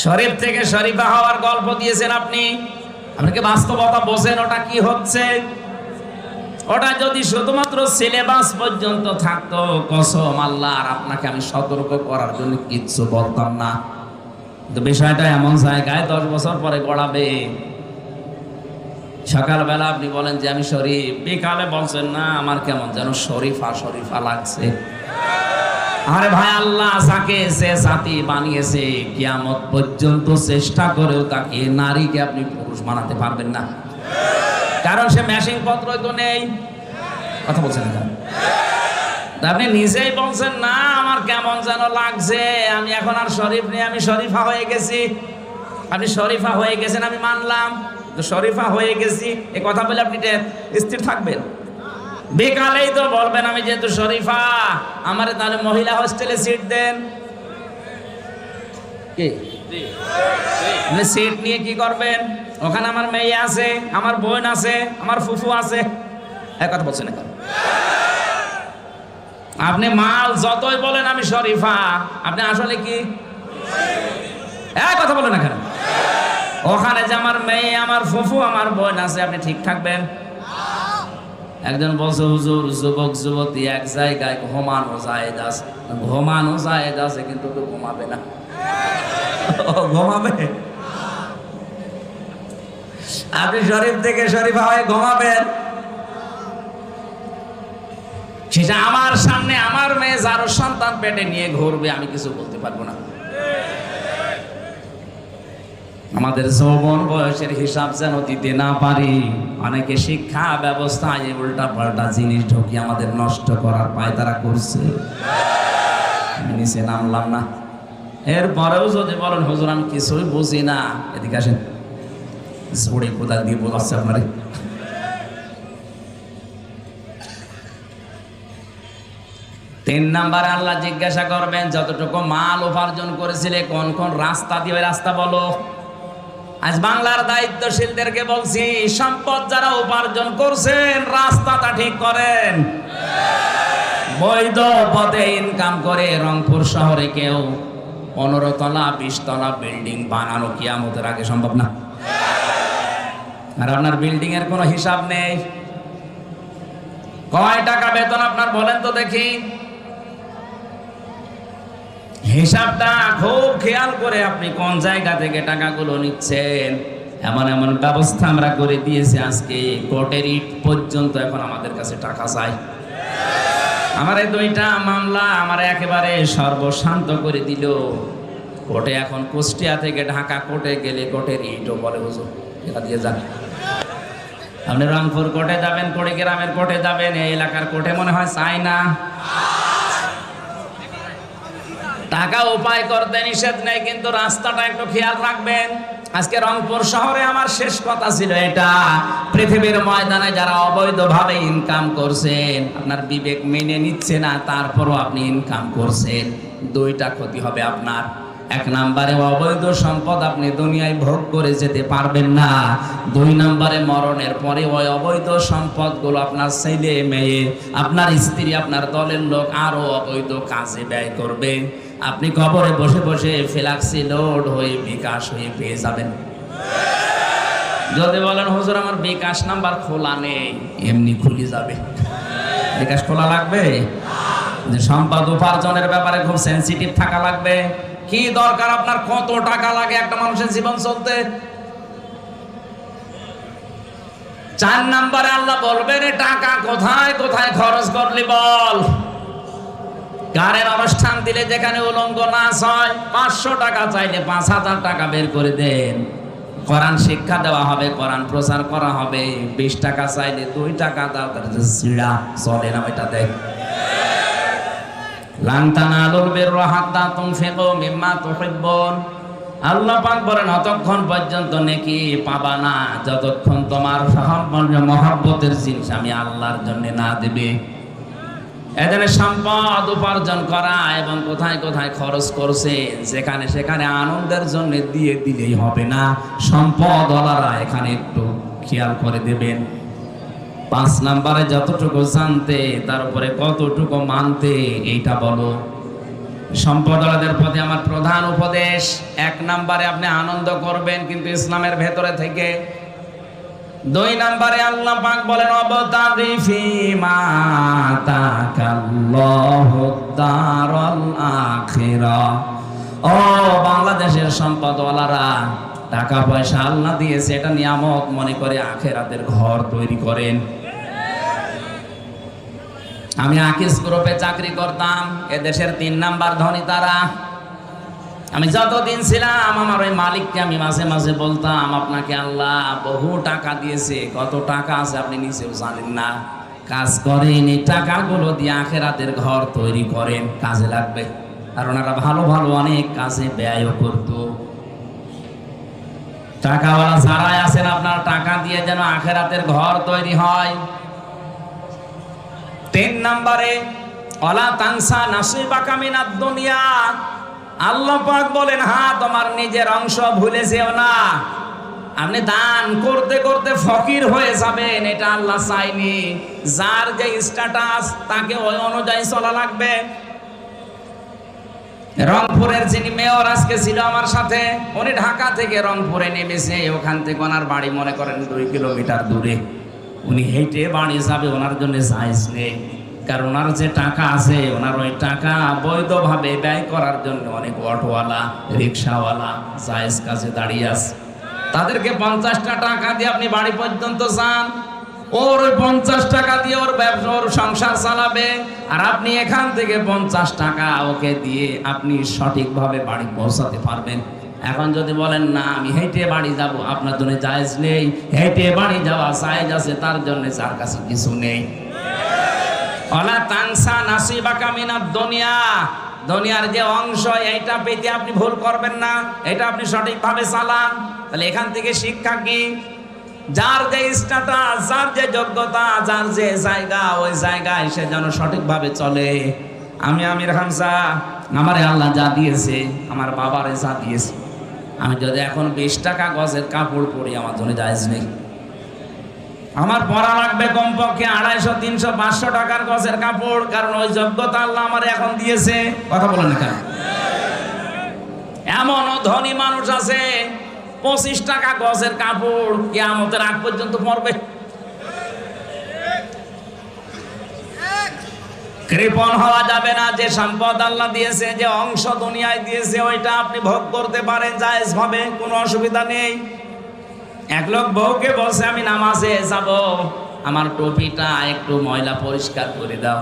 শরীফ থেকে শরীফা হওয়ার গল্প দিয়েছেন আপনি, আপনাকে বাস্তবতা বোঝেন ওটা কি হচ্ছে। ওটা যদি শুধুমাত্র সিলেবাস পর্যন্ত থাকতো, কসম আল্লাহ আর আপনাকে আমি সতর্ক করার জন্য কিচ্ছু বলতাম না। তো বিষয়টা এমন জায়গায় 10 বছর পরে গড়াবে। সকালবেলা আপনি বলেন যে আমি শরীফ, বিকালে বলছেন না আমার কেমন যেন শরীফা লাগছে। আরে ভাই, আল্লাহ যাকে যে জাতি বানিয়েছে কিয়ামত পর্যন্ত চেষ্টা করেও তাকে নারীকে আপনি পুরুষ বানাতে পারবেন না, কারণ সে মেশিন পত্রই তো নেই। কথা বলছেন না? আপনি নিজেই বলছেন না আমার কেমন যেন লাগছে, আমি এখন আর শরীফ নেই, আমি শরীফা হয়ে গেছি। আপনি শরীফা হয়ে গেছেন আমি মানলাম, তো শরীফা হয়ে গেছি এ কথা বলে আপনি স্থির থাকবেন? বিকালেই তো বলবেন আমি যেহেতু শরীফা আমারে তাহলে মহিলা হোস্টেলে সিট দেন। কি সিট নিয়ে কি করবেন? ওখানে আমার মেয়ে আছে, আমার বোন আছে, আমার ফুফু আছে। এক কথা বলছেন না? আপনি মাল যতই বলেন আমি শরীফা, আপনি আসলে কি এক কথা বলেন না কেন? ওখানে যে আমার মেয়ে, আমার ফুফু, আমার বোন আছে, আপনি ঠিক থাকবেন? একজন বলছে হুজুর যুবক যুবতী এক জায়গায় ঘুমানো জায়েজ আছে কিন্তু তো ঘুমাবে না। ঘুমাবে? আপনি শরীফ থেকে শরীফা হয়ে ঘুমাবেন? সেটা আমার সামনে আমার মেয়ে যারও সন্তান পেটে নিয়ে ঘুরবে, আমি কিছু বলতে পারবো না। আমাদের যৌবন বয়সের হিসাব যেন দিতে না পারি। অনেকে শিক্ষা ব্যবস্থায় উল্টা পাল্টা জিনিস ঢুকিয়ে আমাদের নষ্ট করার পায়তারা করছে। নিচে নামলাম না, এরপরেও যদি বলেন হুজুর আমি কিছুই বুঝি না, এদিকে আসেন, ঝড়ে কোদাল দিয়ে বোঝাচ্ছে আপনারে। তিন নাম্বারে আল্লাহ জিজ্ঞাসা করবেন যতটুকু মাল উপার্জন করেছিলে কোন কোন রাস্তা দিয়ে, রাস্তা বলো। আজ বাংলার দায়িত্বশীলদেরকে বলছি, সম্পদ যারা উপার্জন করছেন রাস্তাটা ঠিক করেন। বৈধ পথে ইনকাম করে রংপুর শহরে কেউ 15 তলা 20 তলা বিল্ডিং বানানো কিয়ামতের আগে সম্ভব না। আর আপনার বিল্ডিং এর কোনো হিসাব নেই। কয় টাকা বেতন আপনার বলেন তো দেখি? হিসাবটা খুব খেয়াল করে আপনি কোন জায়গা থেকে টাকাগুলো নিচ্ছেন। এমন এমন ব্যবস্থা আমরা করে দিয়েছি আজকে কোর্টের ইট পর্যন্ত এখন আমাদের কাছে টাকা চাই। আমার এই 2টা মামলা আমার একেবারে সর্বশান্ত করে দিল কোর্টে। এখন কুষ্টিয়া থেকে ঢাকা কোর্টে গেলে কোর্টের ইটও বলে হুজুর এটা দিয়ে যান। আপনি রংপুর কোর্টে যাবেন, কুড়িগ্রামের কোর্টে যাবেন, এই এলাকার কোর্টে মনে হয় চাই না। টাকা উপায় করতে নিষেধ নেই, কিন্তু রাস্তাটা একটু খেয়াল রাখবেন। আজকে রংপুর শহরে আমার শেষ কথা ছিল এটা, পৃথিবীর ময়দানে যারা অবৈধভাবে ইনকাম করছেন, আপনার বিবেক মেনে নিচ্ছে না, তারপরও আপনি ইনকাম করছেন, দুইটা ক্ষতি হবে আপনার। এক নম্বরে অবৈধ সম্পদ আপনি দুনিয়ায় ভোগ করে যেতে পারবেন না। দুই নম্বরে মরণের পরে ওই অবৈধ সম্পদগুলো আপনার ছেলে মেয়ে, আপনার স্ত্রী, আপনার দলের লোক আরো অবৈধ কাজে ব্যয় করবে। আপনি কবরে বসে বসে ফ্ল্যাক্সি লোড হয়ে বিকাশ হয়ে পেয়ে যাবেন। যদি বলেন হুজুর আমার বিকাশ নাম্বার খোলা নেই, এমনি খুলে যাবে। বিকাশ খোলা লাগবে? যে সম্পদ উপার্জনের ব্যাপারে খুব সেনসিটিভ থাকা লাগবে। কি দরকার আপনার, কত টাকা লাগে একটা মানুষের জীবন চলতে? 4 নম্বরে আল্লাহ বলবেন টাকা কোথায় কোথায় খরচ করলি বল। গানের অনুষ্ঠান দিলে যেখানে উলঙ্গ নাচ হয়, 500 টাকা চাইলে 5000 টাকা বের করে দেন। কোরআন শিক্ষা দেওয়া হবে, কোরআন প্রচার করা হবে, 20 টাকা চাইলে 2 টাকা দাও, তার সিড়া চলে না, ওইটা দেখ। লান তানালুল বিররা হাত্তা তুনফিকু মিম্মা তুহিব্বুন। আল্লাহ পাক বলেন অতক্ষণ পর্যন্ত নেকি পাবা না যতক্ষণ তোমার মহব্বতের জিনিস আমি আল্লাহর জন্য না দেবে। এখানে সম্পদ উপার্জন করা এবং কোথায় কোথায় খরচ করছে, যেখানে সেখানে আনন্দের জন্য দিয়ে দিলেই হবে না। সম্পদওয়ালারা এখানে একটু খেয়াল করে দেবেন। 5 নম্বরে যতটুকু জানতে তার উপরে কতটুকু মানতে, এইটা বলো। সম্পদওয়ালাদের প্রতি আমার প্রধান উপদেশ, 1 নম্বরে আপনি আনন্দ করবেন, কিন্তু ইসলামের ভেতরে থেকে। 2 নম্বরে আল্লাহ পাক বলেন অবতাগি ফীমা আতাকাল্লাহু দারাল আখিরা। ও বাংলাদেশের সম্পদওয়ালারা, টাকা পয়সা আল্লাহ দিয়েছে, এটা নিয়ামত মনে করে আখিরাতের ঘর তৈরি করেন। আমি আকিস গ্রুপে চাকরি করতাম, এদেশের 3 নাম্বার ধনী তারা। আমি যতদিন ছিলাম আমার ওই মালিককে আমি মাঝে মাঝে বলতাম, আপনাকে আল্লাহ বহু টাকা দিয়েছে, কত টাকা আছে আপনি নিজেও জানেন না, কাজ করেন, এই টাকাগুলো দিয়ে আখিরাতের ঘর তৈরি করেন, কাজে লাগবে। আর ওনারা ভালো ভালো অনেক কাজে ব্যয়ও করত। টাকাওয়ালা যারাই আছেন, আপনার টাকা দিয়ে যেন আখিরাতের ঘর তৈরি হয়। 3 নম্বরে ওয়ালা তানসা নাসিবাকা মিনাদ দুনিয়া। আল্লাহ পাক বলেন হ্যাঁ, তোমার নিজের অংশ ভুলে যেও না। আপনি দান করতে করতে ফকির হয়ে যাবেন, এটা আল্লাহ চায়নি। যার যে স্ট্যাটাস তাকে ওই অনুযায়ী চলা লাগবে। রংপুরের যিনি মেয়র আজকে ছিল আমার সাথে, উনি ঢাকা থেকে রংপুরে নেমেছে, ওখান থেকে ওনার বাড়ি মনে করেন 2 কিলোমিটার দূরে। উনি হেঁটে বাড়ি যাবে, ওনার জন্য জায়েজ নেই, কারণ ওনার যে টাকা আছে, ওনার ওই টাকা বৈধভাবে ব্যয় করার জন্য অনেক অটোওয়ালা, রিক্সাওয়ালা জায়েজ কাজে দাঁড়িয়ে আছে। তাদেরকে 50টা টাকা দিয়ে আপনি বাড়ি পর্যন্ত যান, ওর ওই 50 টাকা দিয়ে ওর ব্যবসা, ওর সংসার চালাবে, আর আপনি এখান থেকে 50 টাকা ওকে দিয়ে আপনি সঠিকভাবে বাড়ি পৌঁছাতে পারবেন। এখন যদি বলেন না আমি হেঁটে বাড়ি যাব, আপনার জন্য জায়েজ নেই। হেঁটে বাড়ি যাওয়া জায়েজ আছে তার জন্য, যার কাছে কিছু নেই। ওয়ালা তানসা নাসিবাকা মিনাদ দুনিয়া। দুনিয়ার যে অংশ, এইটা পেতে আপনি ভুল করবেন না, এটা আপনি সঠিকভাবে চালান। তাহলে এখান থেকে শিক্ষা কি? যার যে স্ট্যাটাস, যার যে যোগ্যতা, যার যে জায়গা, ওই জায়গায় সে যেন সঠিকভাবে চলে। আমি আমির হামজা, আমারে আল্লাহ যা দিয়েছে, আমার বাবারে যা দিয়েছে, আমি যদি এখন 20 টাকা গজের কাপড় পরি, আমার জন্য জায়েজ নেই। আমার পরা লাগবে কমপক্ষে 250, 300, 500 টাকার গজের কাপড়, কারণ ওই যোগ্যতা আল্লাহ আমার এখন দিয়েছে। কথা বলেন না কেন? এমনও ধনী মানুষ আছে 25 টাকা গজের কাপড় কিয়ামতের আগ পর্যন্ত পরবে। কৃপণ হওয়া যাবে না। যে সম্পদ আল্লাহ দিয়েছে, যে অংশ দুনিয়ায় দিয়েছে, ওইটা আপনি ভোগ করতে পারেন জায়েজ ভাবে, কোনো অসুবিধা নেই। এক লোক বউকে বলছে আমি নামাজে যাব, আমার টুপিটা একটু ময়লা পরিষ্কার করে দাও।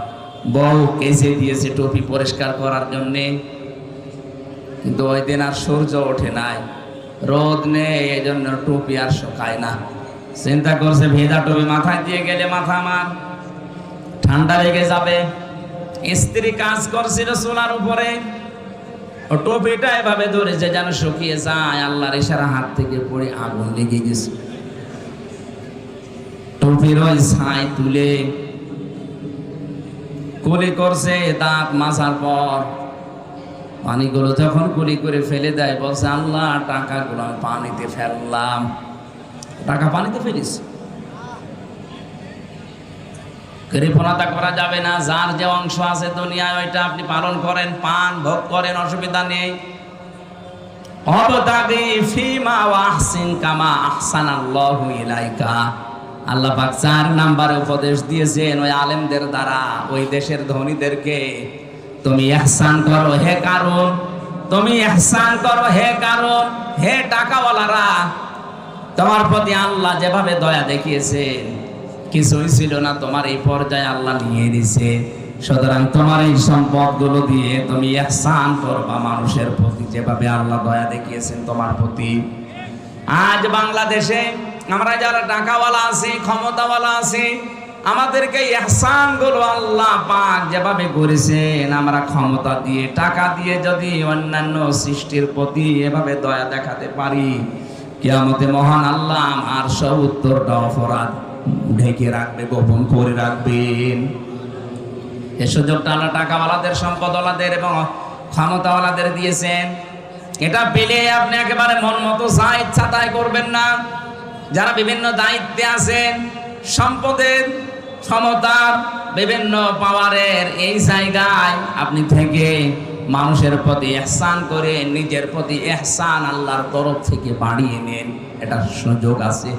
বউ কেসে দিয়েছে টুপি পরিষ্কার করার জন্যে, কিন্তু ওই দিন আর সূর্য ওঠে নাই, রোদ নেই, এই জন্য টুপি আর শুকায় না। চিন্তা করছে ভেজা টুপি মাথায় দিয়ে গেলে মাথা আমার ঠান্ডা লেগে যাবে। স্ত্রী কাজ করছিল চুলার উপরে, ও টুপিটা এভাবে ধরেছে যেন শুকিয়ে যায়, আল্লাহর ইশারা হাত থেকে পড়ে আগুন লেগে গেছে। টুপির ওই ছাই তুলে কুলি করছে, দাঁত মাজার পর পানিগুলো যখন কুলি করে ফেলে দেয় বলছে আল্লাহ টাকাগুলো আমি পানিতে ফেললাম। টাকা পানিতে ফেলিস, কৃপণতা করা যাবে না। যার যে অংশ আছে দুনিয়ায় ওইটা আপনি পালন করেন, পান ভোগ করেন, অসুবিধা নেই। অবতাগি ফিমা ওয়াহসিন কামা আহসানাল্লাহু ইলাইকা। আল্লাহ পাক 4 নম্বরে উপদেশ দিয়েছেন ওই আলেমদের দ্বারা, ওই দেশের ধনীদেরকে, তুমি ইহসান করো হে কারণ, তুমি ইহসান করো হে কারণ, হে টাকাওয়ালারা, তোমার প্রতি আল্লাহ যেভাবে দয়া দেখিয়েছেন, কিছুই ছিল না, তোমার এই পর্যায়ে আল্লাহ নিয়ে নিছে। সুতরাং তোমার এই সম্পদগুলো দিয়ে তুমি ইহসান করবা মানুষের প্রতি, যেভাবে আল্লাহ দয়া দেখিয়েছেন তোমার প্রতি। আজ বাংলাদেশে আমরা যারা টাকাওয়ালা আছি, ক্ষমতাওয়ালা আছি, আমাদেরকে ইহসান গুলো আল্লাহ পাক যেভাবে করেছেন, আমরা ক্ষমতা দিয়ে টাকা দিয়ে যদি অন্যান্য সৃষ্টির প্রতি এভাবে দয়া দেখাতে পারি, কিয়ামতে মহান আল্লাহ আমার 70টা অপরাধ ঢেকে রাখবে, গোপন করে রাখবেন। এই সুযোগটা আল্লাহ টাকাওয়ালাদের, সম্পদওয়ালাদের এবং ক্ষমতাওয়ালাদের দিয়েছেন। এটা পেলে আপনি একেবারে মন মতো যা ইচ্ছা তাই করবেন না। যারা বিভিন্ন দায়িত্বে আছেন, সম্পদের, ক্ষমতার, বিভিন্ন পাওয়ারের এই জায়গায় আপনি থেকে মানুষের প্রতি ইহসান করে নিজের প্রতি ইহসান আল্লাহর তরফ থেকে বাড়িয়ে নেন, এটা সুযোগ আছে।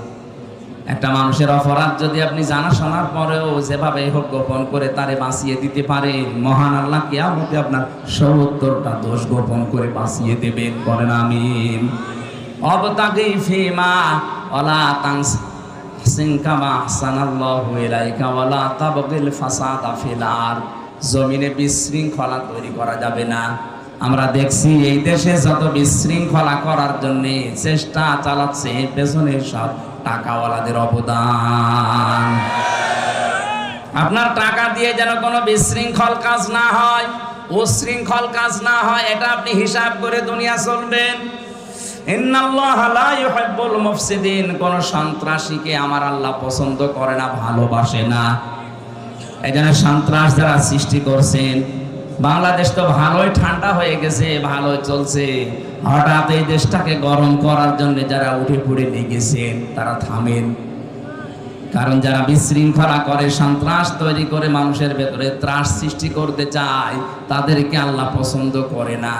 একটা মানুষের অপরাধ যদি আপনি জানা শোনার পরেও যেভাবে হোক গোপন করে তারে বাঁচিয়ে দিতে পারে, মহান আল্লাহ কিয়ামতে আপনার 70টা দোষ গোপন করে বাঁচিয়ে দেবেন। বলেন আমিন। অবতাগি ফিমা ওয়ালা তানসিন কামা আহসানাল্লাহু ইলাইকা ওয়ালা তাবগিল ফাসাদা ফিল আরদ। জমিনে বিশৃঙ্খলা তৈরি করা যাবে না। আমরা দেখছি এই দেশে যত বিশৃঙ্খলা করার জন্য চেষ্টা চালাচ্ছে, পেছনে সব টাকাওয়ালাদের অবদান। আপনার টাকা দিয়ে যেন কোনো বিশৃঙ্খল কাজ না হয়, উশৃঙ্খল কাজ না হয়, এটা আপনি হিসাব করে দুনিয়া চলবেন। ইন্নাল্লাহা লা ইউহিব্বুল মুফসিদিন। কোন সন্ত্রাসীকে আমার আল্লাহ পছন্দ করে না, ভালোবাসে না। এই জন্য সন্ত্রাস যারা সৃষ্টি করছেন, বাংলাদেশ তো ভালোই ঠান্ডা হয়ে গেছে, ভালোই চলছে, হঠাৎ এই দেশটাকে গরম করার জন্য যারা উঠে পড়ে লেগেছেন তারা থামেন। কারণ যারা বিশৃঙ্খলা করে, সন্ত্রাস তৈরি করে, মানুষের ভেতরে ত্রাস সৃষ্টি করতে চায়, তাদেরকে আল্লাহ পছন্দ করে না।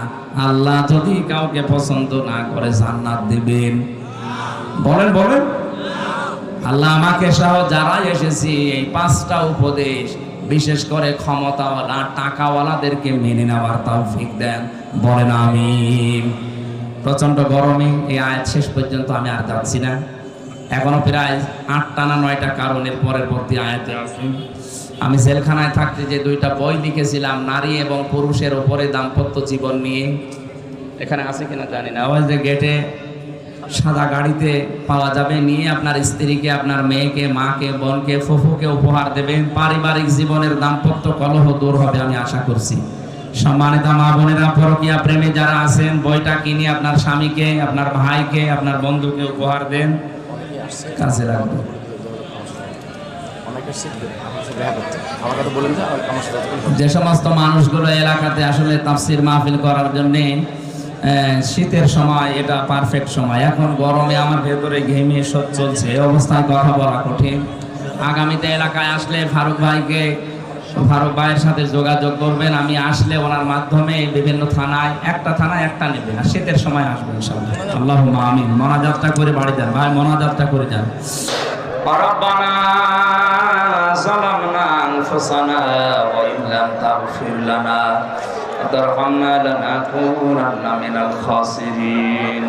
আল্লাহ যদি কাউকে পছন্দ না করে জান্নাত দেবেন? বলেন বলেন। আল্লাহ আমাকে সহ যারা এসেছি এই 5টা উপদেশ, বিশেষ করে ক্ষমতাওয়ালা টাকাওয়ালাদেরকে মেনে নেওয়ার তৌফিক দেন। বলেন আমিন। প্রচন্ড গরমে এই আয়াত শেষ পর্যন্ত আমি আর যাচ্ছি না, এখনো প্রায় 8টা না 9টা কারণের পরবর্তী আয়াতে আছে। আমি জেলখানায় থাকতে যে 2টা বই লিখেছিলাম নারী এবং পুরুষের উপরে দাম্পত্য জীবন নিয়ে, এখানে আছে কিনা জানি না, ওই যে গেটে সাদা গাড়িতে পাওয়া যাবে, নিয়ে আপনার স্ত্রীকে, আপনার মেয়েকে, মাকে, বোনকে, ফুফুকে উপহার দেবেন। পারিবারিক জীবনের দাম্পত্য কলহ দূর হবে আমি আশা করছি। সম্মানিত মা বোনেরা, পরকীয়া প্রেমী যারা আছেন, বইটা কিনে আপনার স্বামীকে, আপনার ভাইকে, আপনার বন্ধুকে উপহার দেন, কাজে লাগবে। যে সমস্ত মানুষগুলো এলাকাতে আসলে তাফসীর মাহফিল করার জন্য, শীতের সময় এটা পারফেক্ট সময়। এখন গরমে আমার ভেতরে ঘেমে সব চলছে, এই অবস্থায় কথা বলা কঠিন। আগামীতে এলাকায় আসলে ফারুক ভাইয়ের সাথে যোগাযোগ করবেন। আমি আসলে ওনার মাধ্যমে বিভিন্ন থানায়, একটা থানায় একটা নেবেন, আর শীতের সময় আসবেন ইনশাআল্লাহ। আল্লাহুম্মা আমিন। মোনাজাতটা করে বাড়ি যান ভাই, মোনাজাতটা করে যান। রব্বানা যালামনা আনফুসানা ওয়া ইন লাম তাগফির লানা ওয়া তারহামনা লানাকুনান্না মিনাল খাসিরিন।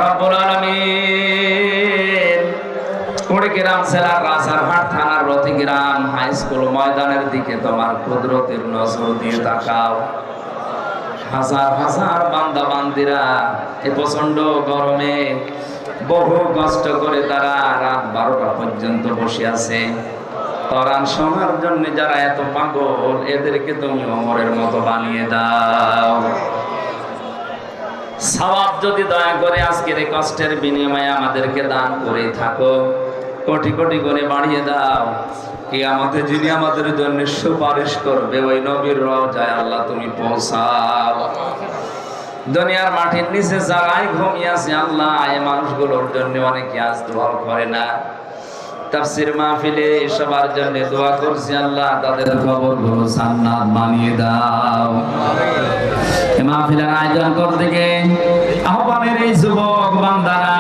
রব্বুল আলামিন, কুড়িগ্রাম জেলার রাজারহাট থানার রতিগ্রাম হাই স্কুল ময়দানের দিকে তোমার কুদরতের নজর দিয়ে তাকাও। হাজার হাজার বান্দা বান্দিরা এই প্রচন্ড গরমে বহু কষ্ট করে তারা রাত 12টা পর্যন্ত বসে আছে কোরআন শোনার জন্য। যারা এত পাগল, এদেরকে তুমি ওমরের মতো বানিয়ে দাও। সওয়াব যদি দয়া করে আজকের এই কষ্টের বিনিময়ে আমাদেরকে দান করে থাকো, কোটি কোটি করে বাড়িয়ে দাও। কিয়ামতে যিনি আমাদের জন্য সুপারিশ করবে, ওই নবীর রওজায় আল্লাহ তুমি পৌঁছাও। দুনিয়ার মাটির নিচে যারাই ঘুমিয়ে আছে আল্লাহ, এই মানুষগুলোর জন্য অনেকে আজ দোয়া করে না। তাফসীর মাহফিলে সবার জন্য দোয়া করছি, আল্লাহ তাদের কবরগুলো জান্নাত বানিয়ে দাও। এই মাহফিলের আয়োজন করতে গিয়ে আহ্বানের এই যুবক বান্দারা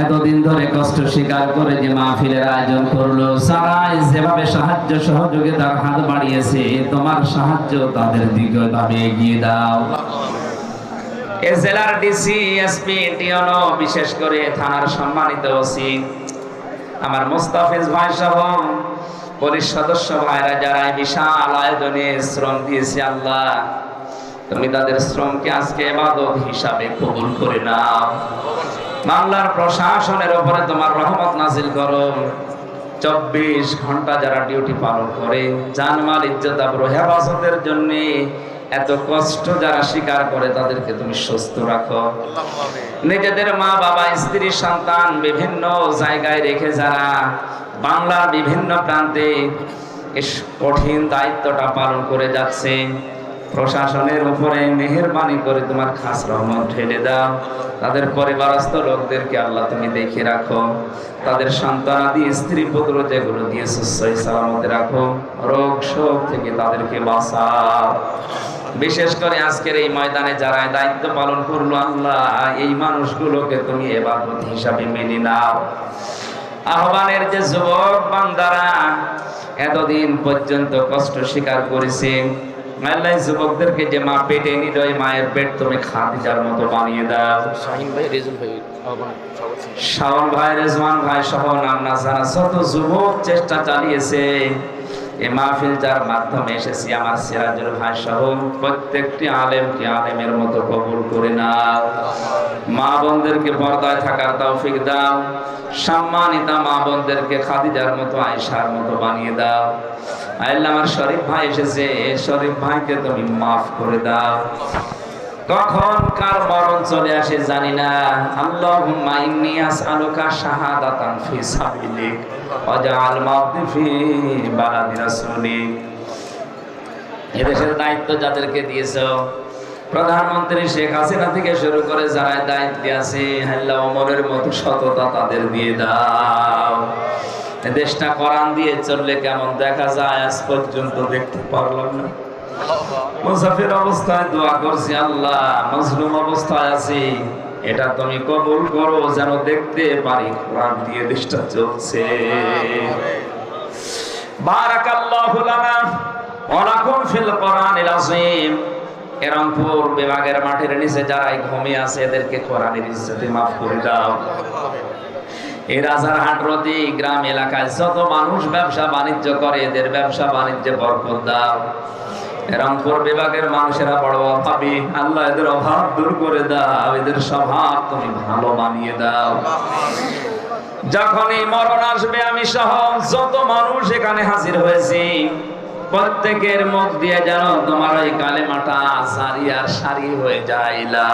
এতদিন ধরে কষ্ট স্বীকার করে যে মাহফিলের আয়োজন করলো, সারাই যেভাবে সাহায্য সহযোগিতার হাত বাড়িয়েছে, তোমার সাহায্য তাদের দিকে ভাবে এগিয়ে দাও। এ জেলার ডিসি, এসপি, টিওনো, বিশেষ করে থানার সম্মানিত ওসি, আমার মোস্তাফিজ ভাই সহ পুলিশ সদস্য ভাইরা যারা বিশাল আয়োজনে শ্রম দিয়েছে, আল্লাহ তুমি তাদের শ্রমকে আজকে ইবাদত হিসাবে কবুল করে নাও। বাংলার প্রশাসনের উপরে তোমার রহমত নাজিল করো। 24 ঘন্টা যারা ডিউটি পালন করে, জানমাল ইজ্জত আবরু হেফাজতের জন্য এত কষ্ট যারা স্বীকার করে, তাদেরকে তুমি সুস্থ রাখো। নিজেদের মা বাবা, স্ত্রী, সন্তান বিভিন্ন জায়গায় রেখে যারা বাংলার বিভিন্ন প্রান্তে কঠিন দায়িত্বটা পালন করে যাচ্ছে, প্রশাসনের উপরে মেহেরবানি করে তোমার খাস রহমত ঢেলে দাও। তাদের পরিবারস্থ লোকদেরকে আল্লাহ তুমি দেখে রাখো। তাদের সন্তানাদি, স্ত্রী পুত্র যেগুলো দিয়েছো সহি সালামতে রাখো। রোগ শোক থেকে তাদেরকে বাঁচাও। বিশেষ করে আজকের এই ময়দানে যারা দায়িত্ব পালন করলো, আল্লাহ এই মানুষগুলোকে তুমি ইবাদত হিসাবে মেনে নাও। আহ্বানের যে যুবক বান্দারা এতদিন পর্যন্ত কষ্ট স্বীকার করেছে, আল্লাহ যুবকদেরকে যে মা পেটে নিল, ওই মায়ের পেট তুমি খাদিজার মতো বানিয়ে দাও। শাওন ভাই, রেজওয়ান ভাই সহ নাম না জানা শত যুবক চেষ্টা চালিয়েছে। এই মাহফিল যার মাধ্যমে এসেছি, আমার সিরাজুল ভাই সহ প্রত্যেকটি আলেমকে আলেমের মতো কবুল করে নাও। মা বোনদেরকে পর্দায় থাকার তৌফিক দাও। সম্মানিতা মা বোনদেরকে খাদিজার মতো, আয়েশার মতো বানিয়ে দাও। আল্লাহ আমার শরীফ ভাই এসেছে, শরীফ ভাইকে তুমি মাফ করে দাও। কখন কার মরণ চলে আসে জানি না। আল্লাহুম্মা ইন্নী আসআলুকা শাহাদাতান ফি সাবিলিক ওয়াজআল মাউতি ফি বালাদি রাসূলিক। এদেশের দায়িত্ব যাদেরকে দিয়েছো, প্রধানমন্ত্রী শেখ হাসিনা থেকে শুরু করে যারা দায়িত্বে আছে, আল্লাহ ওমরের মতো সততা তাদের দিয়ে দাও। দেশটা কোরআন দিয়ে চললে কেমন দেখা যায় আজ পর্যন্ত দেখতে পারলাম না। মুসাফির অবস্থায় দোয়া করছি, আল্লাহ মজলুম অবস্থায় আছি, এটা তুমি কবুল করো, যেন দেখতে পারি কোরআন দিয়ে দেশটা চলছে। বারাকাল্লাহু লানা ওয়া লাকুম ফিল কোরআনিল আযীম। রংপুর বিভাগের মাঠের নিচে যারা ঘুমিয়ে আছে, এদেরকে কোরআনের ইজ্জতে মাফ করে দাও। এই রাজারহাট রতি গ্রাম এলাকায় যত মানুষ ব্যবসা বাণিজ্য করে, এদের ব্যবসা বাণিজ্যে বরকত দাও। রংপুর বিভাগের মানুষেরা বড় অভাবী, আল্লাহ এদের অভাব দূর করে দাও। এদের স্বভাব তুমি ভালো বানিয়ে দাও। যখনই মরণ আসবে, আমি সহ যত মানুষ এখানে হাজির হয়েছি, প্রত্যেকের মুখ দিয়ে যেন তোমার ওই কালেমাটা সারি আর সারি হয়ে যায়, লা